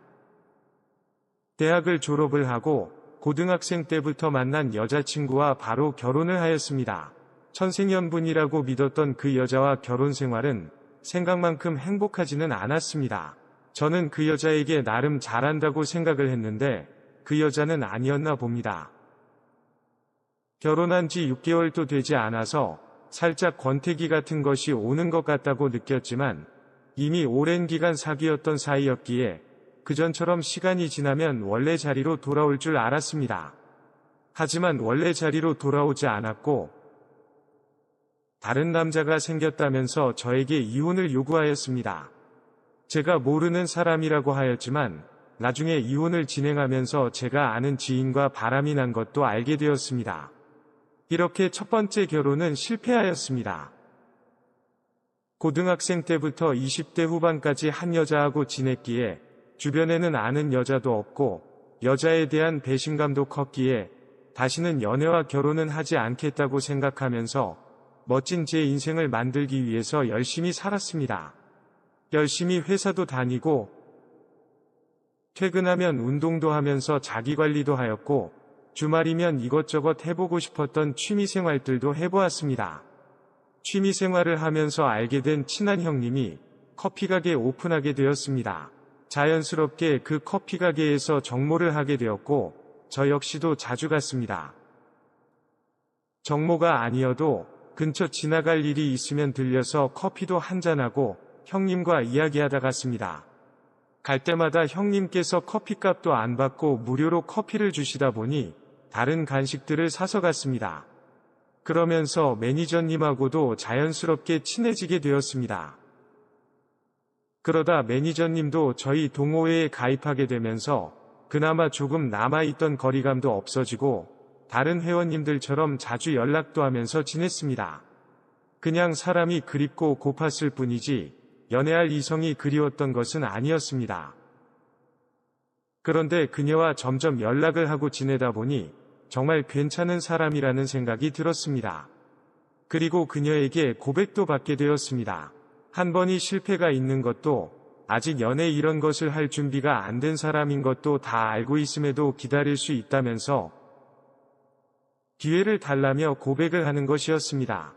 대학을 졸업을 하고 고등학생 때부터 만난 여자친구와 바로 결혼을 하였습니다. 천생연분이라고 믿었던 그 여자와 결혼 생활은 생각만큼 행복하지는 않았습니다. 저는 그 여자에게 나름 잘한다고 생각을 했는데 그 여자는 아니었나 봅니다. 결혼한 지 6개월도 되지 않아서 살짝 권태기 같은 것이 오는 것 같다고 느꼈지만 이미 오랜 기간 사귀었던 사이였기에 그전처럼 시간이 지나면 원래 자리로 돌아올 줄 알았습니다. 하지만 원래 자리로 돌아오지 않았고 다른 남자가 생겼다면서 저에게 이혼을 요구하였습니다. 제가 모르는 사람이라고 하였지만 나중에 이혼을 진행하면서 제가 아는 지인과 바람이 난 것도 알게 되었습니다. 이렇게 첫 번째 결혼은 실패하였습니다. 고등학생 때부터 20대 후반까지 한 여자하고 지냈기에 주변에는 아는 여자도 없고 여자에 대한 배신감도 컸기에 다시는 연애와 결혼은 하지 않겠다고 생각하면서 멋진 제 인생을 만들기 위해서 열심히 살았습니다. 열심히 회사도 다니고 퇴근하면 운동도 하면서 자기관리도 하였고 주말이면 이것저것 해보고 싶었던 취미생활들도 해보았습니다. 취미생활을 하면서 알게 된 친한 형님이 커피가게 오픈하게 되었습니다. 자연스럽게 그 커피가게에서 정모를 하게 되었고 저 역시도 자주 갔습니다. 정모가 아니어도 근처 지나갈 일이 있으면 들려서 커피도 한잔하고 형님과 이야기하다 갔습니다. 갈 때마다 형님께서 커피값도 안 받고 무료로 커피를 주시다 보니 다른 간식들을 사서 갔습니다. 그러면서 매니저님하고도 자연스럽게 친해지게 되었습니다. 그러다 매니저님도 저희 동호회에 가입하게 되면서 그나마 조금 남아있던 거리감도 없어지고 다른 회원님들처럼 자주 연락도 하면서 지냈습니다. 그냥 사람이 그립고 고팠을 뿐이지 연애할 이성이 그리웠던 것은 아니었습니다. 그런데 그녀와 점점 연락을 하고 지내다 보니 정말 괜찮은 사람이라는 생각이 들었습니다. 그리고 그녀에게 고백도 받게 되었습니다. 한 번이 실패가 있는 것도 아직 연애 이런 것을 할 준비가 안 된 사람인 것도 다 알고 있음에도 기다릴 수 있다면서 기회를 달라며 고백을 하는 것이었습니다.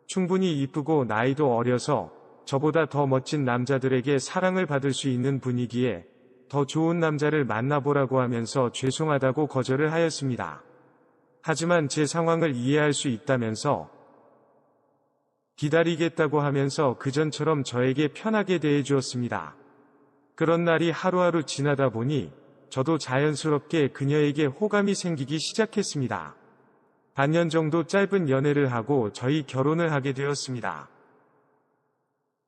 충분히 이쁘고 나이도 어려서 저보다 더 멋진 남자들에게 사랑을 받을 수 있는 분위기에 더 좋은 남자를 만나보라고 하면서 죄송하다고 거절을 하였습니다. 하지만 제 상황을 이해할 수 있다면서 기다리겠다고 하면서 그전처럼 저에게 편하게 대해 주었습니다. 그런 날이 하루하루 지나다 보니 저도 자연스럽게 그녀에게 호감이 생기기 시작했습니다. 반년 정도 짧은 연애를 하고 저희 결혼을 하게 되었습니다.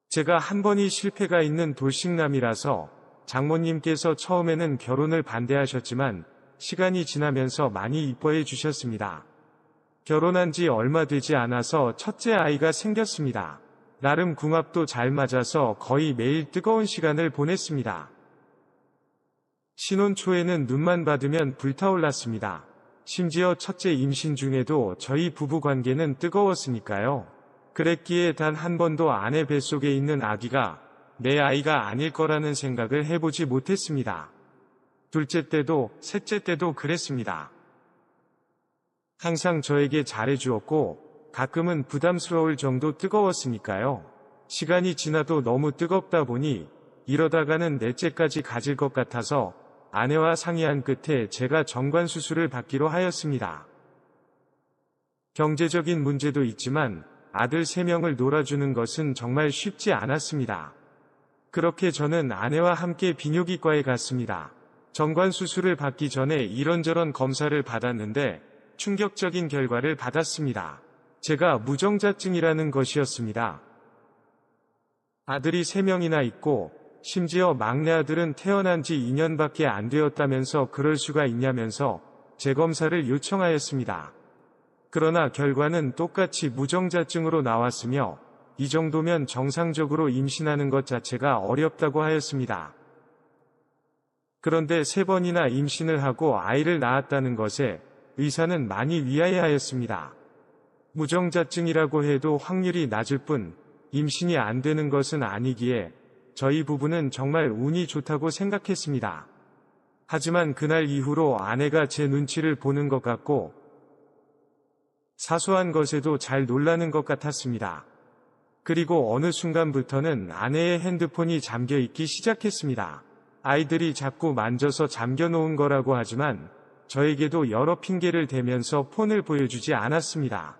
제가 한 번이 실패가 있는 돌싱남이라서 장모님께서 처음에는 결혼을 반대하셨지만 시간이 지나면서 많이 이뻐해 주셨습니다. 결혼한 지 얼마 되지 않아서 첫째 아이가 생겼습니다. 나름 궁합도 잘 맞아서 거의 매일 뜨거운 시간을 보냈습니다. 신혼 초에는 눈만 받으면 불타올랐습니다. 심지어 첫째 임신 중에도 저희 부부 관계는 뜨거웠으니까요. 그랬기에 단 한 번도 아내 뱃속에 있는 아기가 내 아이가 아닐 거라는 생각을 해보지 못했습니다. 둘째 때도 셋째 때도 그랬습니다. 항상 저에게 잘해주었고 가끔은 부담스러울 정도 뜨거웠으니까요. 시간이 지나도 너무 뜨겁다 보니 이러다가는 넷째까지 가질 것 같아서 아내와 상의한 끝에 제가 정관 수술을 받기로 하였습니다. 경제적인 문제도 있지만 아들 3명을 놀아주는 것은 정말 쉽지 않았습니다. 그렇게 저는 아내와 함께 비뇨기과에 갔습니다. 정관 수술을 받기 전에 이런저런 검사를 받았는데 충격적인 결과를 받았습니다. 제가 무정자증이라는 것이었습니다. 아들이 3명이나 있고 심지어 막내 아들은 태어난 지 2년밖에 안 되었다면서 그럴 수가 있냐면서 재검사를 요청하였습니다. 그러나 결과는 똑같이 무정자증으로 나왔으며 이 정도면 정상적으로 임신하는 것 자체가 어렵다고 하였습니다. 그런데 3번이나 임신을 하고 아이를 낳았다는 것에 의사는 많이 위아해하였습니다. 무정자증이라고 해도 확률이 낮을 뿐 임신이 안 되는 것은 아니기에 저희 부부는 정말 운이 좋다고 생각했습니다. 하지만 그날 이후로 아내가 제 눈치를 보는 것 같고 사소한 것에도 잘 놀라는 것 같았습니다. 그리고 어느 순간부터는 아내의 핸드폰이 잠겨 있기 시작했습니다. 아이들이 자꾸 만져서 잠겨 놓은 거라고 하지만 저에게도 여러 핑계를 대면서 폰을 보여주지 않았습니다.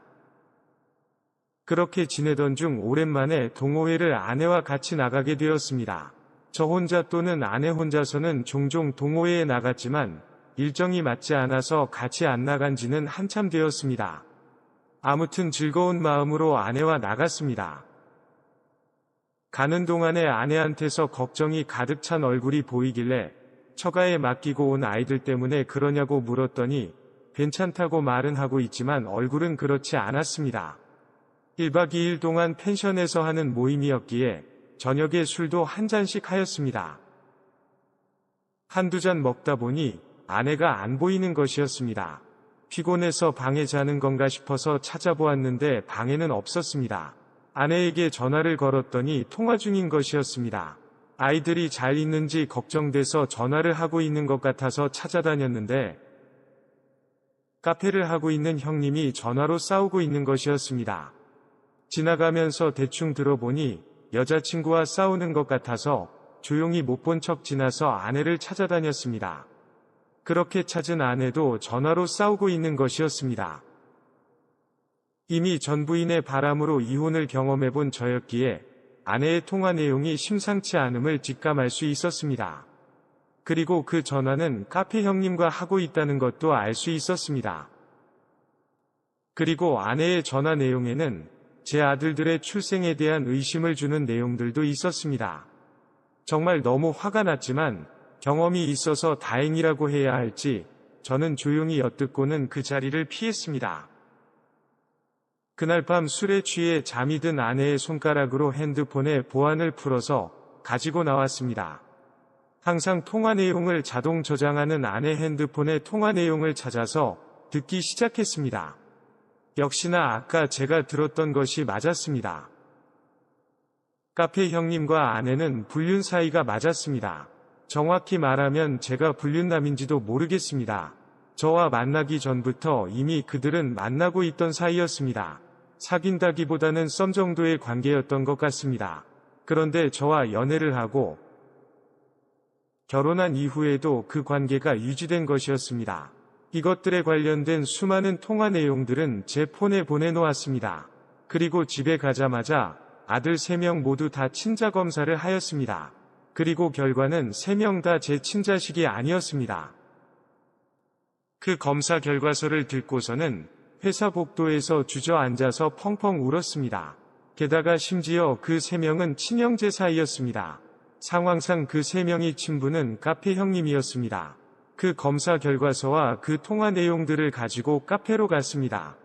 그렇게 지내던 중 오랜만에 동호회를 아내와 같이 나가게 되었습니다. 저 혼자 또는 아내 혼자서는 종종 동호회에 나갔지만 일정이 맞지 않아서 같이 안 나간 지는 한참 되었습니다. 아무튼 즐거운 마음으로 아내와 나갔습니다. 가는 동안에 아내한테서 걱정이 가득 찬 얼굴이 보이길래 처가에 맡기고 온 아이들 때문에 그러냐고 물었더니 괜찮다고 말은 하고 있지만 얼굴은 그렇지 않았습니다. 1박 2일 동안 펜션에서 하는 모임이었기에 저녁에 술도 한 잔씩 하였습니다. 한두 잔 먹다 보니 아내가 안 보이는 것이었습니다. 피곤해서 방에 자는 건가 싶어서 찾아보았는데 방에는 없었습니다. 아내에게 전화를 걸었더니 통화 중인 것이었습니다. 아이들이 잘 있는지 걱정돼서 전화를 하고 있는 것 같아서 찾아다녔는데 카페를 하고 있는 형님이 전화로 싸우고 있는 것이었습니다. 지나가면서 대충 들어보니 여자친구와 싸우는 것 같아서 조용히 못 본 척 지나서 아내를 찾아다녔습니다. 그렇게 찾은 아내도 전화로 싸우고 있는 것이었습니다. 이미 전 부인의 바람으로 이혼을 경험해본 저였기에 아내의 통화 내용이 심상치 않음을 직감할 수 있었습니다. 그리고 그 전화는 카페 형님과 하고 있다는 것도 알 수 있었습니다. 그리고 아내의 전화 내용에는 제 아들들의 출생에 대한 의심을 주는 내용들도 있었습니다. 정말 너무 화가 났지만 경험이 있어서 다행이라고 해야 할지 저는 조용히 엿듣고는 그 자리를 피했습니다. 그날 밤 술에 취해 잠이 든 아내의 손가락으로 핸드폰에 보안을 풀어서 가지고 나왔습니다. 항상 통화 내용을 자동 저장하는 아내 핸드폰의 통화 내용을 찾아서 듣기 시작했습니다. 역시나 아까 제가 들었던 것이 맞았습니다. 카페 형님과 아내는 불륜 사이가 맞았습니다. 정확히 말하면 제가 불륜남인지도 모르겠습니다. 저와 만나기 전부터 이미 그들은 만나고 있던 사이였습니다. 사귄다기보다는 썸 정도의 관계였던 것 같습니다. 그런데 저와 연애를 하고 결혼한 이후에도 그 관계가 유지된 것이었습니다. 이것들에 관련된 수많은 통화 내용들은 제 폰에 보내놓았습니다. 그리고 집에 가자마자 아들 3명 모두 다 친자 검사를 하였습니다. 그리고 결과는 3명 다 제 친자식이 아니었습니다. 그 검사 결과서를 듣고서는 회사 복도에서 주저앉아서 펑펑 울었습니다. 게다가 심지어 그 3명은 친형제 사이였습니다. 상황상 그 3명이 친부는 카페 형님이었습니다. 그 검사 결과서와 그 통화 내용들을 가지고 카페로 갔습니다.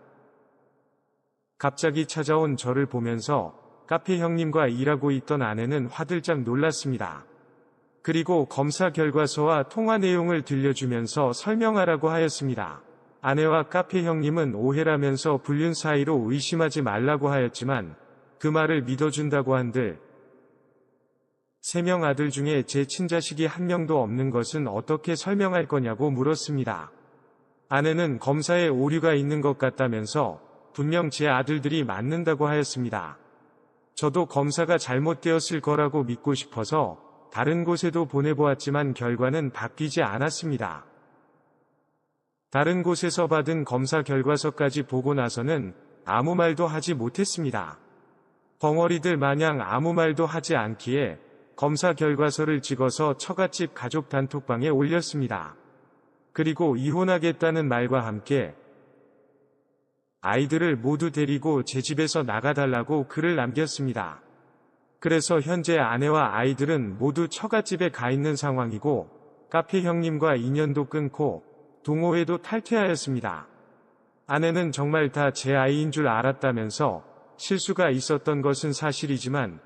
갑자기 찾아온 저를 보면서 카페 형님과 일하고 있던 아내는 화들짝 놀랐습니다. 그리고 검사 결과서와 통화 내용을 들려주면서 설명하라고 하였습니다. 아내와 카페 형님은 오해라면서 불륜 사이로 의심하지 말라고 하였지만 그 말을 믿어준다고 한들 3명 아들 중에 제 친자식이 한 명도 없는 것은 어떻게 설명할 거냐고 물었습니다. 아내는 검사에 오류가 있는 것 같다면서 분명 제 아들들이 맞는다고 하였습니다. 저도 검사가 잘못되었을 거라고 믿고 싶어서 다른 곳에도 보내보았지만 결과는 바뀌지 않았습니다. 다른 곳에서 받은 검사 결과서까지 보고 나서는 아무 말도 하지 못했습니다. 벙어리들 마냥 아무 말도 하지 않기에 검사 결과서를 찍어서 처갓집 가족 단톡방에 올렸습니다. 그리고 이혼하겠다는 말과 함께 아이들을 모두 데리고 제 집에서 나가달라고 글을 남겼습니다. 그래서 현재 아내와 아이들은 모두 처갓집에 가 있는 상황이고 카페 형님과 인연도 끊고 동호회도 탈퇴하였습니다. 아내는 정말 다 제 아이인 줄 알았다면서 실수가 있었던 것은 사실이지만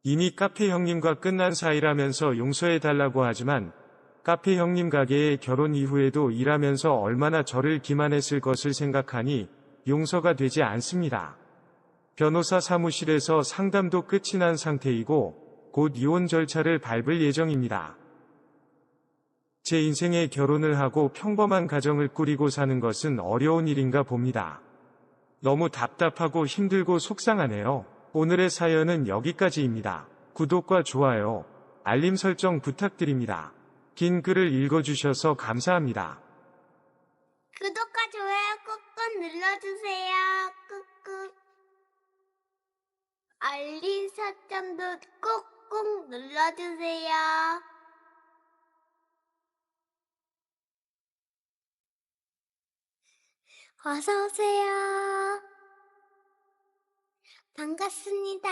이미 카페 형님과 끝난 사이라면서 용서해달라고 하지만 카페 형님 가게에 결혼 이후에도 일하면서 얼마나 저를 기만했을 것을 생각하니 용서가 되지 않습니다. 변호사 사무실에서 상담도 끝이 난 상태이고 곧 이혼 절차를 밟을 예정입니다. 제 인생에 결혼을 하고 평범한 가정을 꾸리고 사는 것은 어려운 일인가 봅니다. 너무 답답하고 힘들고 속상하네요. 오늘의 사연은 여기까지입니다. 구독과 좋아요, 알림 설정 부탁드립니다. 긴 글을 읽어주셔서 감사합니다. 구독과 좋아요 꾹꾹 눌러주세요. 꾹꾹. 알림 설정도 꾹꾹 눌러주세요. 어서오세요. 반갑습니다.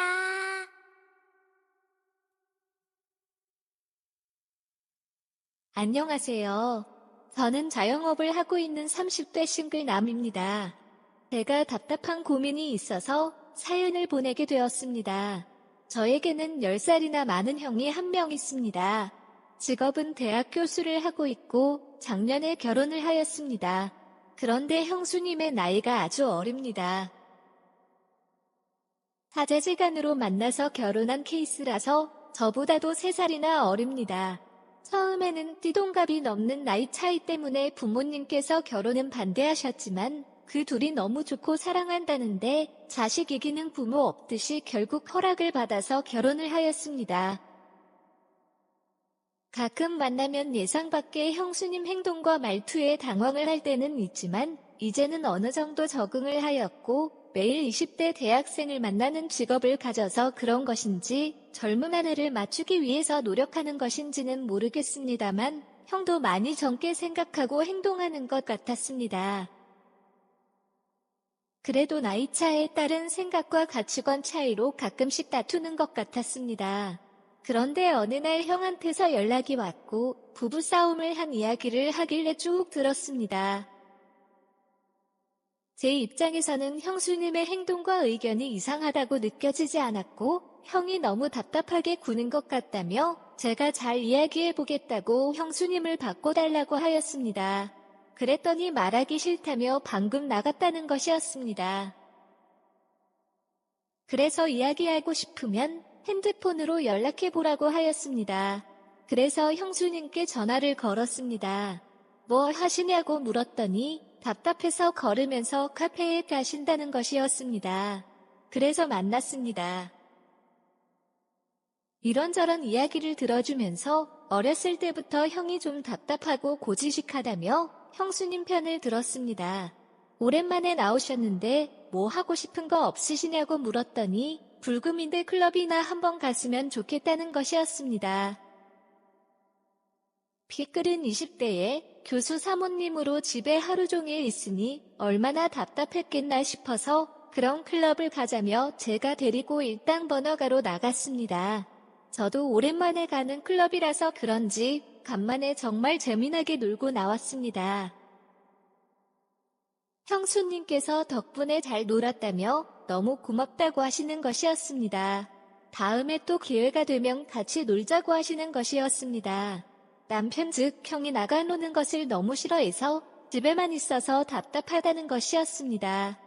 안녕하세요. 저는 자영업을 하고 있는 30대 싱글남입니다. 제가 답답한 고민이 있어서 사연을 보내게 되었습니다. 저에게는 10살이나 많은 형이 한 명 있습니다. 직업은 대학 교수를 하고 있고 작년에 결혼을 하였습니다. 그런데 형수님의 나이가 아주 어립니다. 사제지간으로 만나서 결혼한 케이스라서 저보다도 3살이나 어립니다. 처음에는 띠동갑이 넘는 나이 차이 때문에 부모님께서 결혼은 반대하셨지만 그 둘이 너무 좋고 사랑한다는데 자식 이기는 부모 없듯이 결국 허락을 받아서 결혼을 하였습니다. 가끔 만나면 예상 밖의 형수님 행동과 말투에 당황을 할 때는 있지만 이제는 어느 정도 적응을 하였고 매일 20대 대학생을 만나는 직업을 가져서 그런 것인지 젊은 아내를 맞추기 위해서 노력하는 것인지는 모르겠습니다만 형도 많이 젊게 생각하고 행동하는 것 같았습니다. 그래도 나이 차에 따른 생각과 가치관 차이로 가끔씩 다투는 것 같았습니다. 그런데 어느 날 형한테서 연락이 왔고 부부싸움을 한 이야기를 하길래 쭉 들었습니다. 제 입장에서는 형수님의 행동과 의견이 이상하다고 느껴지지 않았고 형이 너무 답답하게 구는 것 같다며 제가 잘 이야기해보겠다고 형수님을 바꿔달라고 하였습니다. 그랬더니 말하기 싫다며 방금 나갔다는 것이었습니다. 그래서 이야기하고 싶으면 핸드폰으로 연락해보라고 하였습니다. 그래서 형수님께 전화를 걸었습니다. 뭐 하시냐고 물었더니 답답해서 걸으면서 카페에 가신다는 것이었습니다. 그래서 만났습니다. 이런저런 이야기를 들어주면서 어렸을 때부터 형이 좀 답답하고 고지식하다며 형수님 편을 들었습니다. 오랜만에 나오셨는데 뭐 하고 싶은 거 없으시냐고 물었더니 불금인데 클럽이나 한번 갔으면 좋겠다는 것이었습니다. 삐끗은 20대에 교수 사모님으로 집에 하루 종일 있으니 얼마나 답답했겠나 싶어서 그런 클럽을 가자며 제가 데리고 일당 번화가로 나갔습니다. 저도 오랜만에 가는 클럽이라서 그런지 간만에 정말 재미나게 놀고 나왔습니다. 형수님께서 덕분에 잘 놀았다며 너무 고맙다고 하시는 것이었습니다. 다음에 또 기회가 되면 같이 놀자고 하시는 것이었습니다. 남편 즉 형이 나가 노는 것을 너무 싫어해서 집에만 있어서 답답하다는 것이었습니다.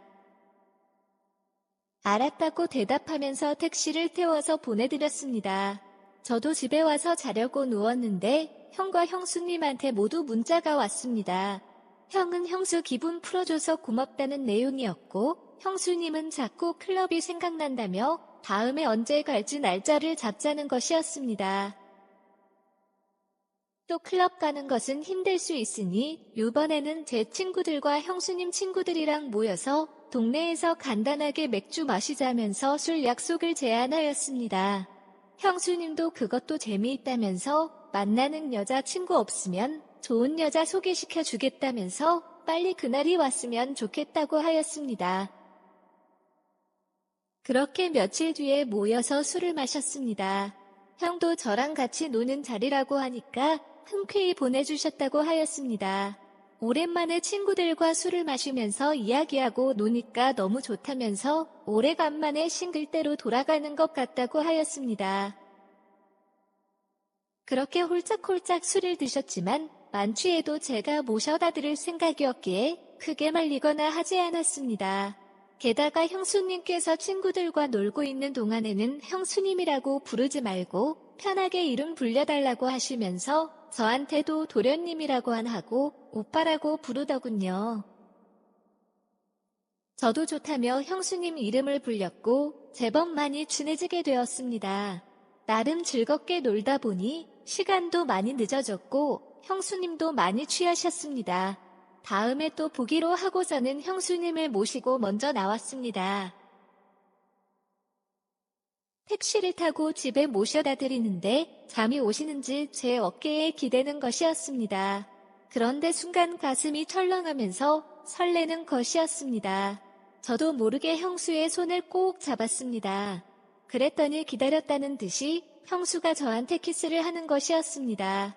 알았다고 대답하면서 택시를 태워서 보내드렸습니다. 저도 집에 와서 자려고 누웠는데 형과 형수님한테 모두 문자가 왔습니다. 형은 형수 기분 풀어줘서 고맙다는 내용이었고 형수님은 자꾸 클럽이 생각난다며 다음에 언제 갈지 날짜를 잡자는 것이었습니다. 또 클럽 가는 것은 힘들 수 있으니 이번에는 제 친구들과 형수님 친구들이랑 모여서 동네에서 간단하게 맥주 마시자면서 술 약속을 제안하였습니다. 형수님도 그것도 재미있다면서 만나는 여자 친구 없으면 좋은 여자 소개시켜 주겠다면서 빨리 그날이 왔으면 좋겠다고 하였습니다. 그렇게 며칠 뒤에 모여서 술을 마셨습니다. 형도 저랑 같이 노는 자리라고 하니까 흔쾌히 보내주셨다고 하였습니다. 오랜만에 친구들과 술을 마시면서 이야기하고 노니까 너무 좋다면서 오래간만에 싱글대로 돌아가는 것 같다고 하였습니다. 그렇게 홀짝홀짝 술을 드셨지만 만취해도 제가 모셔다 드릴 생각이었기에 크게 말리거나 하지 않았습니다. 게다가 형수님께서 친구들과 놀고 있는 동안에는 형수님이라고 부르지 말고 편하게 이름 불려달라고 하시면서 저한테도 도련님이라고 안 하고 오빠라고 부르더군요. 저도 좋다며 형수님 이름을 불렸고 제법 많이 친해지게 되었습니다. 나름 즐겁게 놀다 보니 시간도 많이 늦어졌고 형수님도 많이 취하셨습니다. 다음에 또 보기로 하고서는 형수님을 모시고 먼저 나왔습니다. 택시를 타고 집에 모셔다 드리는데 잠이 오시는지 제 어깨에 기대는 것이었습니다. 그런데 순간 가슴이 철렁하면서 설레는 것이었습니다. 저도 모르게 형수의 손을 꼭 잡았습니다. 그랬더니 기다렸다는 듯이 형수가 저한테 키스를 하는 것이었습니다.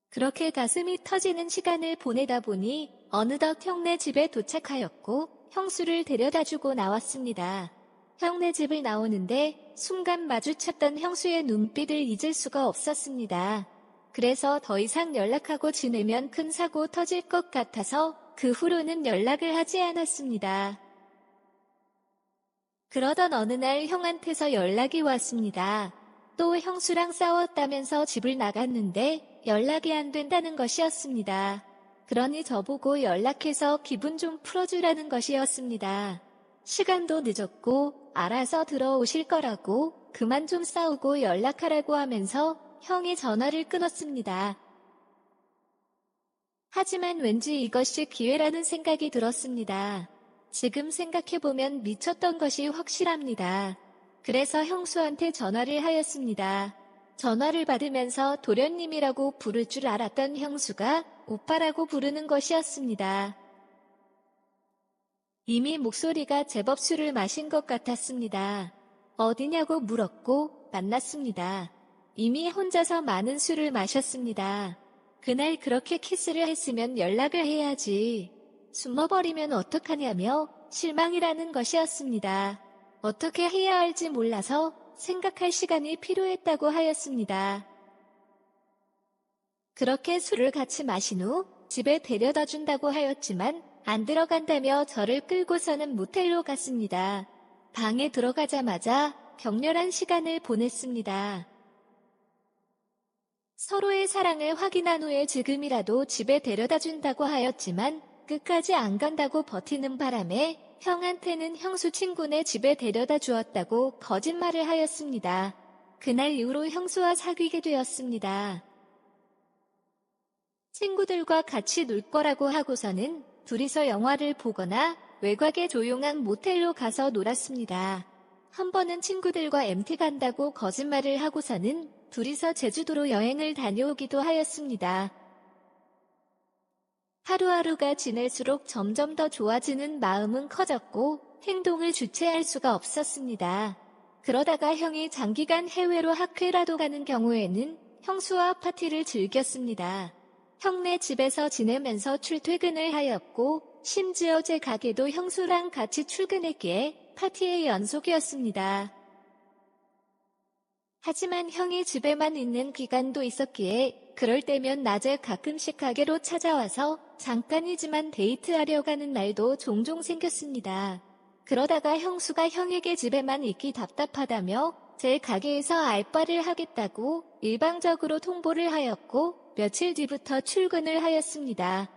그렇게 가슴이 터지는 시간을 보내다 보니 어느덧 형네 집에 도착하였고 형수를 데려다주고 나왔습니다. 형네 집을 나오는데 순간 마주쳤던 형수의 눈빛을 잊을 수가 없었습니다. 그래서 더 이상 연락하고 지내면 큰 사고 터질 것 같아서 그 후로는 연락을 하지 않았습니다. 그러던 어느 날 형한테서 연락이 왔습니다. 또 형수랑 싸웠다면서 집을 나갔는데 연락이 안 된다는 것이었습니다. 그러니 저보고 연락해서 기분 좀 풀어주라는 것이었습니다. 시간도 늦었고 알아서 들어오실 거라고 그만 좀 싸우고 연락하라고 하면서 형이 전화를 끊었습니다. 하지만 왠지 이것이 기회라는 생각이 들었습니다. 지금 생각해보면 미쳤던 것이 확실합니다. 그래서 형수한테 전화를 하였습니다. 전화를 받으면서 도련님이라고 부를 줄 알았던 형수가 오빠라고 부르는 것이었습니다. 이미 목소리가 제법 술을 마신 것 같았습니다. 어디냐고 물었고 만났습니다. 이미 혼자서 많은 술을 마셨습니다. 그날 그렇게 키스를 했으면 연락을 해야지. 숨어버리면 어떡하냐며 실망이라는 것이었습니다. 어떻게 해야 할지 몰라서 생각할 시간이 필요했다고 하였습니다. 그렇게 술을 같이 마신 후 집에 데려다 준다고 하였지만 안 들어간다며 저를 끌고서는 모텔로 갔습니다. 방에 들어가자마자 격렬한 시간을 보냈습니다. 서로의 사랑을 확인한 후에 지금이라도 집에 데려다 준다고 하였지만 끝까지 안 간다고 버티는 바람에 형한테는 형수 친구네 집에 데려다 주었다고 거짓말을 하였습니다. 그날 이후로 형수와 사귀게 되었습니다. 친구들과 같이 놀 거라고 하고서는 둘이서 영화를 보거나 외곽의 조용한 모텔로 가서 놀았습니다. 한 번은 친구들과 MT 간다고 거짓말을 하고서는 둘이서 제주도로 여행을 다녀오기도 하였습니다. 하루하루가 지날수록 점점 더 좋아지는 마음은 커졌고 행동을 주체할 수가 없었습니다. 그러다가 형이 장기간 해외로 학회라도 가는 경우에는 형수와 파티를 즐겼습니다. 형네 집에서 지내면서 출퇴근을 하였고 심지어 제 가게도 형수랑 같이 출근했기에 파티의 연속이었습니다. 하지만 형이 집에만 있는 기간도 있었기에 그럴 때면 낮에 가끔씩 가게로 찾아와서 잠깐이지만 데이트하려고 하는 날도 종종 생겼습니다. 그러다가 형수가 형에게 집에만 있기 답답하다며 제 가게에서 알바를 하겠다고 일방적으로 통보를 하였고 며칠 뒤부터 출근을 하였습니다.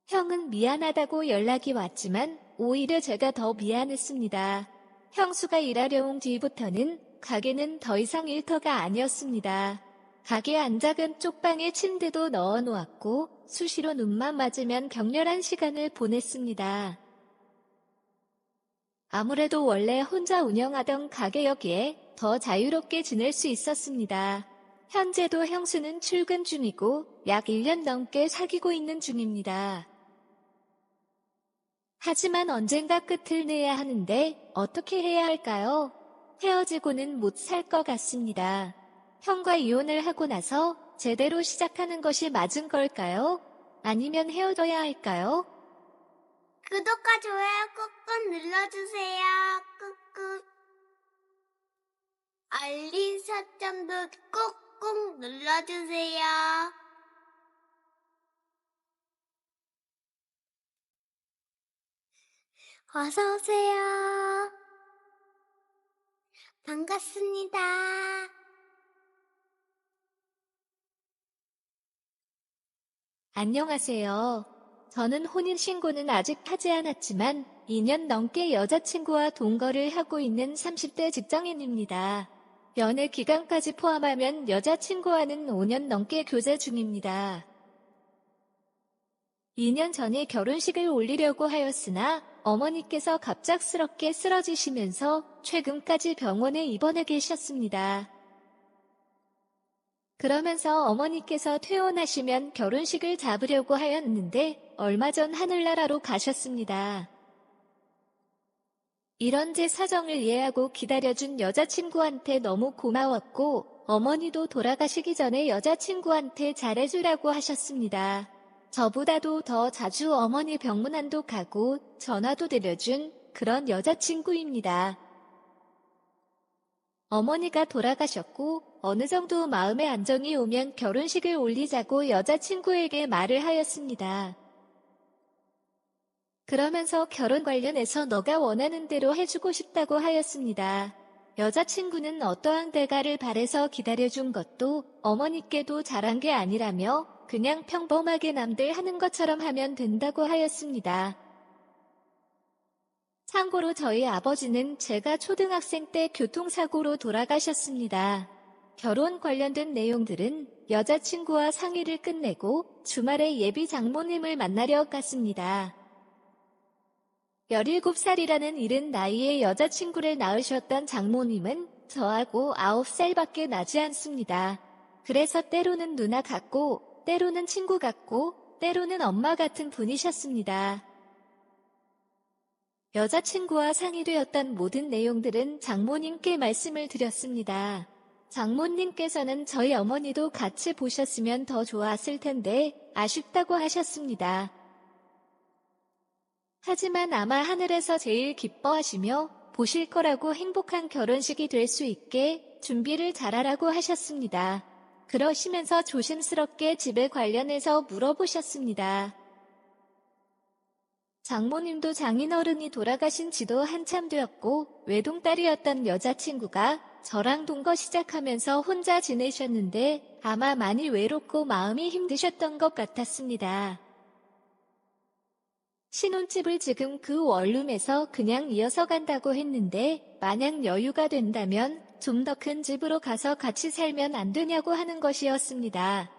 형은 미안하다고 연락이 왔지만 오히려 제가 더 미안했습니다. 형수가 일하려 온 뒤부터는 가게는 더 이상 일터가 아니었습니다. 가게 안작은 쪽방에 침대도 넣어놓았고 수시로 눈만 맞으면 격렬한 시간을 보냈습니다. 아무래도 원래 혼자 운영하던 가게여기에 더 자유롭게 지낼 수 있었습니다. 현재도 형수는 출근 중이고 약 1년 넘게 사귀고 있는 중입니다. 하지만 언젠가 끝을 내야 하는데 어떻게 해야 할까요? 헤어지고는 못 살 것 같습니다. 형과 이혼을 하고 나서 제대로 시작하는 것이 맞은 걸까요? 아니면 헤어져야 할까요? 구독과 좋아요 꾹꾹 눌러주세요. 꾹꾹. 알림 설정도 꾹꾹 눌러주세요. 어서오세요. 반갑습니다. 안녕하세요. 저는 혼인신고는 아직 하지 않았지만 2년 넘게 여자친구와 동거를 하고 있는 30대 직장인입니다. 연애 기간까지 포함하면 여자친구와는 5년 넘게 교제 중입니다. 2년 전에 결혼식을 올리려고 하였으나 어머니께서 갑작스럽게 쓰러지시면서 최근까지 병원에 입원해 계셨습니다. 그러면서 어머니께서 퇴원하시면 결혼식을 잡으려고 하였는데 얼마 전 하늘나라로 가셨습니다. 이런 제 사정을 이해하고 기다려준 여자친구한테 너무 고마웠고 어머니도 돌아가시기 전에 여자친구한테 잘해주라고 하셨습니다. 저보다도 더 자주 어머니 병문안도 가고 전화도 드려준 그런 여자친구입니다. 어머니가 돌아가셨고 어느 정도 마음의 안정이 오면 결혼식을 올리자고 여자친구에게 말을 하였습니다. 그러면서 결혼 관련해서 너가 원하는 대로 해주고 싶다고 하였습니다. 여자친구는 어떠한 대가를 바래서 기다려준 것도 어머니께도 잘한 게 아니라며 그냥 평범하게 남들 하는 것처럼 하면 된다고 하였습니다. 참고로 저희 아버지는 제가 초등학생 때 교통사고로 돌아가셨습니다. 결혼 관련된 내용들은 여자친구와 상의를 끝내고 주말에 예비 장모님을 만나려 갔습니다. 17살이라는 이른 나이에 여자친구를 낳으셨던 장모님은 저하고 9살밖에 나지 않습니다. 그래서 때로는 누나 같고, 때로는 친구 같고, 때로는 엄마 같은 분이셨습니다. 여자친구와 상의되었던 모든 내용들은 장모님께 말씀을 드렸습니다. 장모님께서는 저희 어머니도 같이 보셨으면 더 좋았을 텐데 아쉽다고 하셨습니다. 하지만 아마 하늘에서 제일 기뻐하시며 보실 거라고 행복한 결혼식이 될 수 있게 준비를 잘하라고 하셨습니다. 그러시면서 조심스럽게 집에 관련해서 물어보셨습니다. 장모님도 장인어른이 돌아가신 지도 한참 되었고 외동딸이었던 여자친구가 저랑 동거 시작하면서 혼자 지내셨는데 아마 많이 외롭고 마음이 힘드셨던 것 같았습니다. 신혼집을 지금 그 원룸에서 그냥 이어서 간다고 했는데 만약 여유가 된다면 좀 더 큰 집으로 가서 같이 살면 안 되냐고 하는 것이었습니다.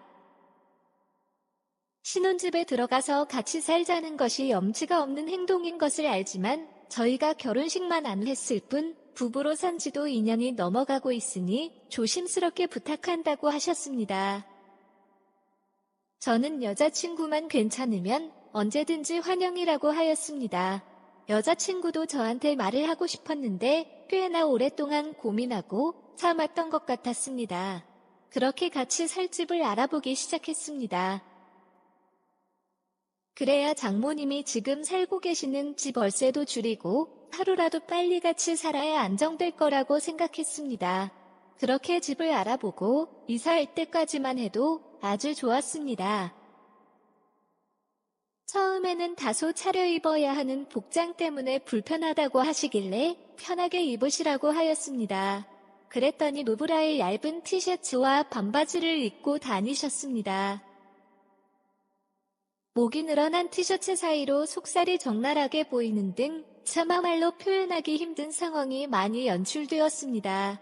신혼집에 들어가서 같이 살자는 것이 염치가 없는 행동인 것을 알지만 저희가 결혼식만 안 했을 뿐 부부로 산 지도 2년이 넘어가고 있으니 조심스럽게 부탁한다고 하셨습니다. 저는 여자친구만 괜찮으면 언제든지 환영이라고 하였습니다. 여자친구도 저한테 말을 하고 싶었는데 꽤나 오랫동안 고민하고 참았던 것 같았습니다. 그렇게 같이 살 집을 알아보기 시작했습니다. 그래야 장모님이 지금 살고 계시는 집 월세도 줄이고 하루라도 빨리 같이 살아야 안정될 거라고 생각했습니다. 그렇게 집을 알아보고 이사할 때까지만 해도 아주 좋았습니다. 처음에는 다소 차려입어야 하는 복장 때문에 불편하다고 하시길래 편하게 입으시라고 하였습니다. 그랬더니 노브라의 얇은 티셔츠와 반바지를 입고 다니셨습니다. 목이 늘어난 티셔츠 사이로 속살이 적나라하게 보이는 등 차마말로 표현하기 힘든 상황이 많이 연출되었습니다.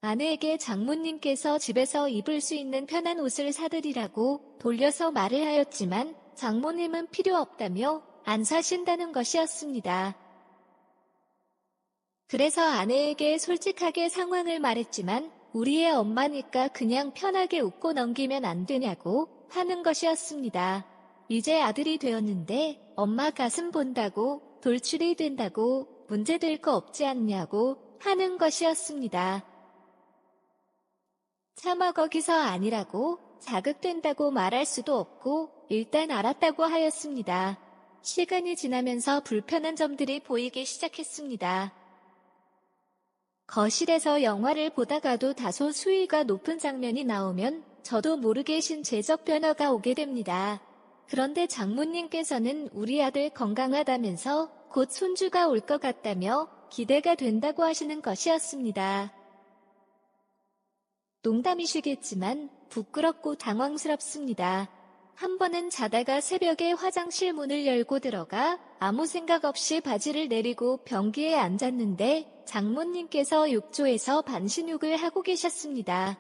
아내에게 장모님께서 집에서 입을 수 있는 편한 옷을 사드리라고 돌려서 말을 하였지만 장모님은 필요 없다며 안 사신다는 것이었습니다. 그래서 아내에게 솔직하게 상황을 말했지만 우리의 엄마니까 그냥 편하게 웃고 넘기면 안 되냐고 하는 것이었습니다. 이제 아들이 되었는데 엄마 가슴 본다고 돌출이 된다고 문제될 거 없지 않냐고 하는 것이었습니다. 차마 거기서 아니라고 자극된다고 말할 수도 없고 일단 알았다고 하였습니다. 시간이 지나면서 불편한 점들이 보이기 시작했습니다. 거실에서 영화를 보다가도 다소 수위가 높은 장면이 나오면 저도 모르게 신체적 변화가 오게 됩니다. 그런데 장모님께서는 우리 아들 건강하다면서 곧 손주가 올 것 같다며 기대가 된다고 하시는 것이었습니다. 농담이시겠지만 부끄럽고 당황스럽습니다. 한 번은 자다가 새벽에 화장실 문을 열고 들어가 아무 생각 없이 바지를 내리고 변기에 앉았는데 장모님께서 욕조에서 반신욕을 하고 계셨습니다.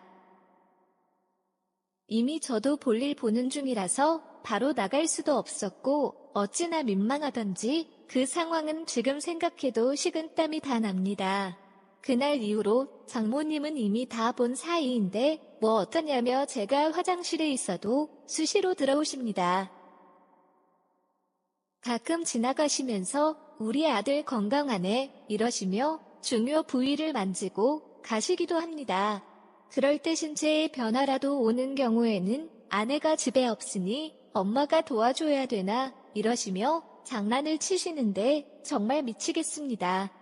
이미 저도 볼일 보는 중이라서 바로 나갈 수도 없었고 어찌나 민망하던지 그 상황은 지금 생각해도 식은땀이 다 납니다. 그날 이후로 장모님은 이미 다 본 사이인데 뭐 어떠냐며 제가 화장실에 있어도 수시로 들어오십니다. 가끔 지나가시면서 우리 아들 건강하네 이러시며 중요 부위를 만지고 가시기도 합니다. 그럴 때 신체의 변화라도 오는 경우에는 아내가 집에 없으니 엄마가 도와줘야 되나 이러시며 장난을 치시는데 정말 미치겠습니다.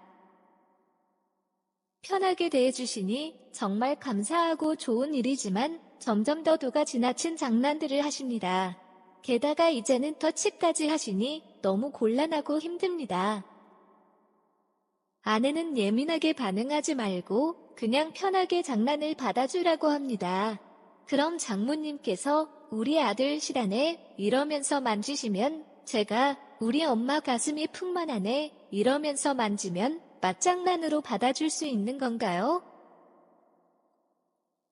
편하게 대해주시니 정말 감사하고 좋은 일이지만 점점 더 도가 지나친 장난들을 하십니다. 게다가 이제는 터치까지 하시니 너무 곤란하고 힘듭니다. 아내는 예민하게 반응하지 말고 그냥 편하게 장난을 받아주라고 합니다. 그럼 장모님께서 우리 아들 실하네 이러면서 만지시면 제가 우리 엄마 가슴이 풍만하네 이러면서 만지면 맞장난으로 받아줄 수 있는 건가요?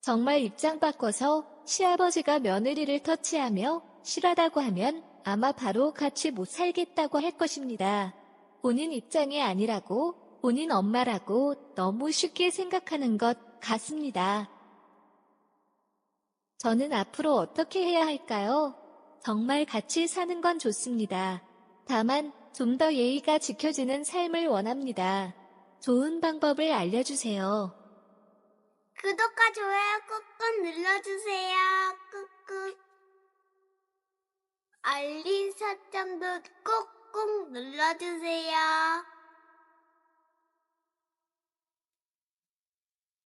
정말 입장 바꿔서 시아버지가 며느리를 터치하며 실하다고 하면 아마 바로 같이 못 살겠다고 할 것입니다. 본인 입장이 아니라고, 본인 엄마라고 너무 쉽게 생각하는 것 같습니다. 저는 앞으로 어떻게 해야 할까요? 정말 같이 사는 건 좋습니다. 다만 좀 더 예의가 지켜지는 삶을 원합니다. 좋은 방법을 알려주세요. 구독과 좋아요 꾹꾹 눌러주세요. 꾹꾹. 알림 설정도 꾹꾹 눌러주세요.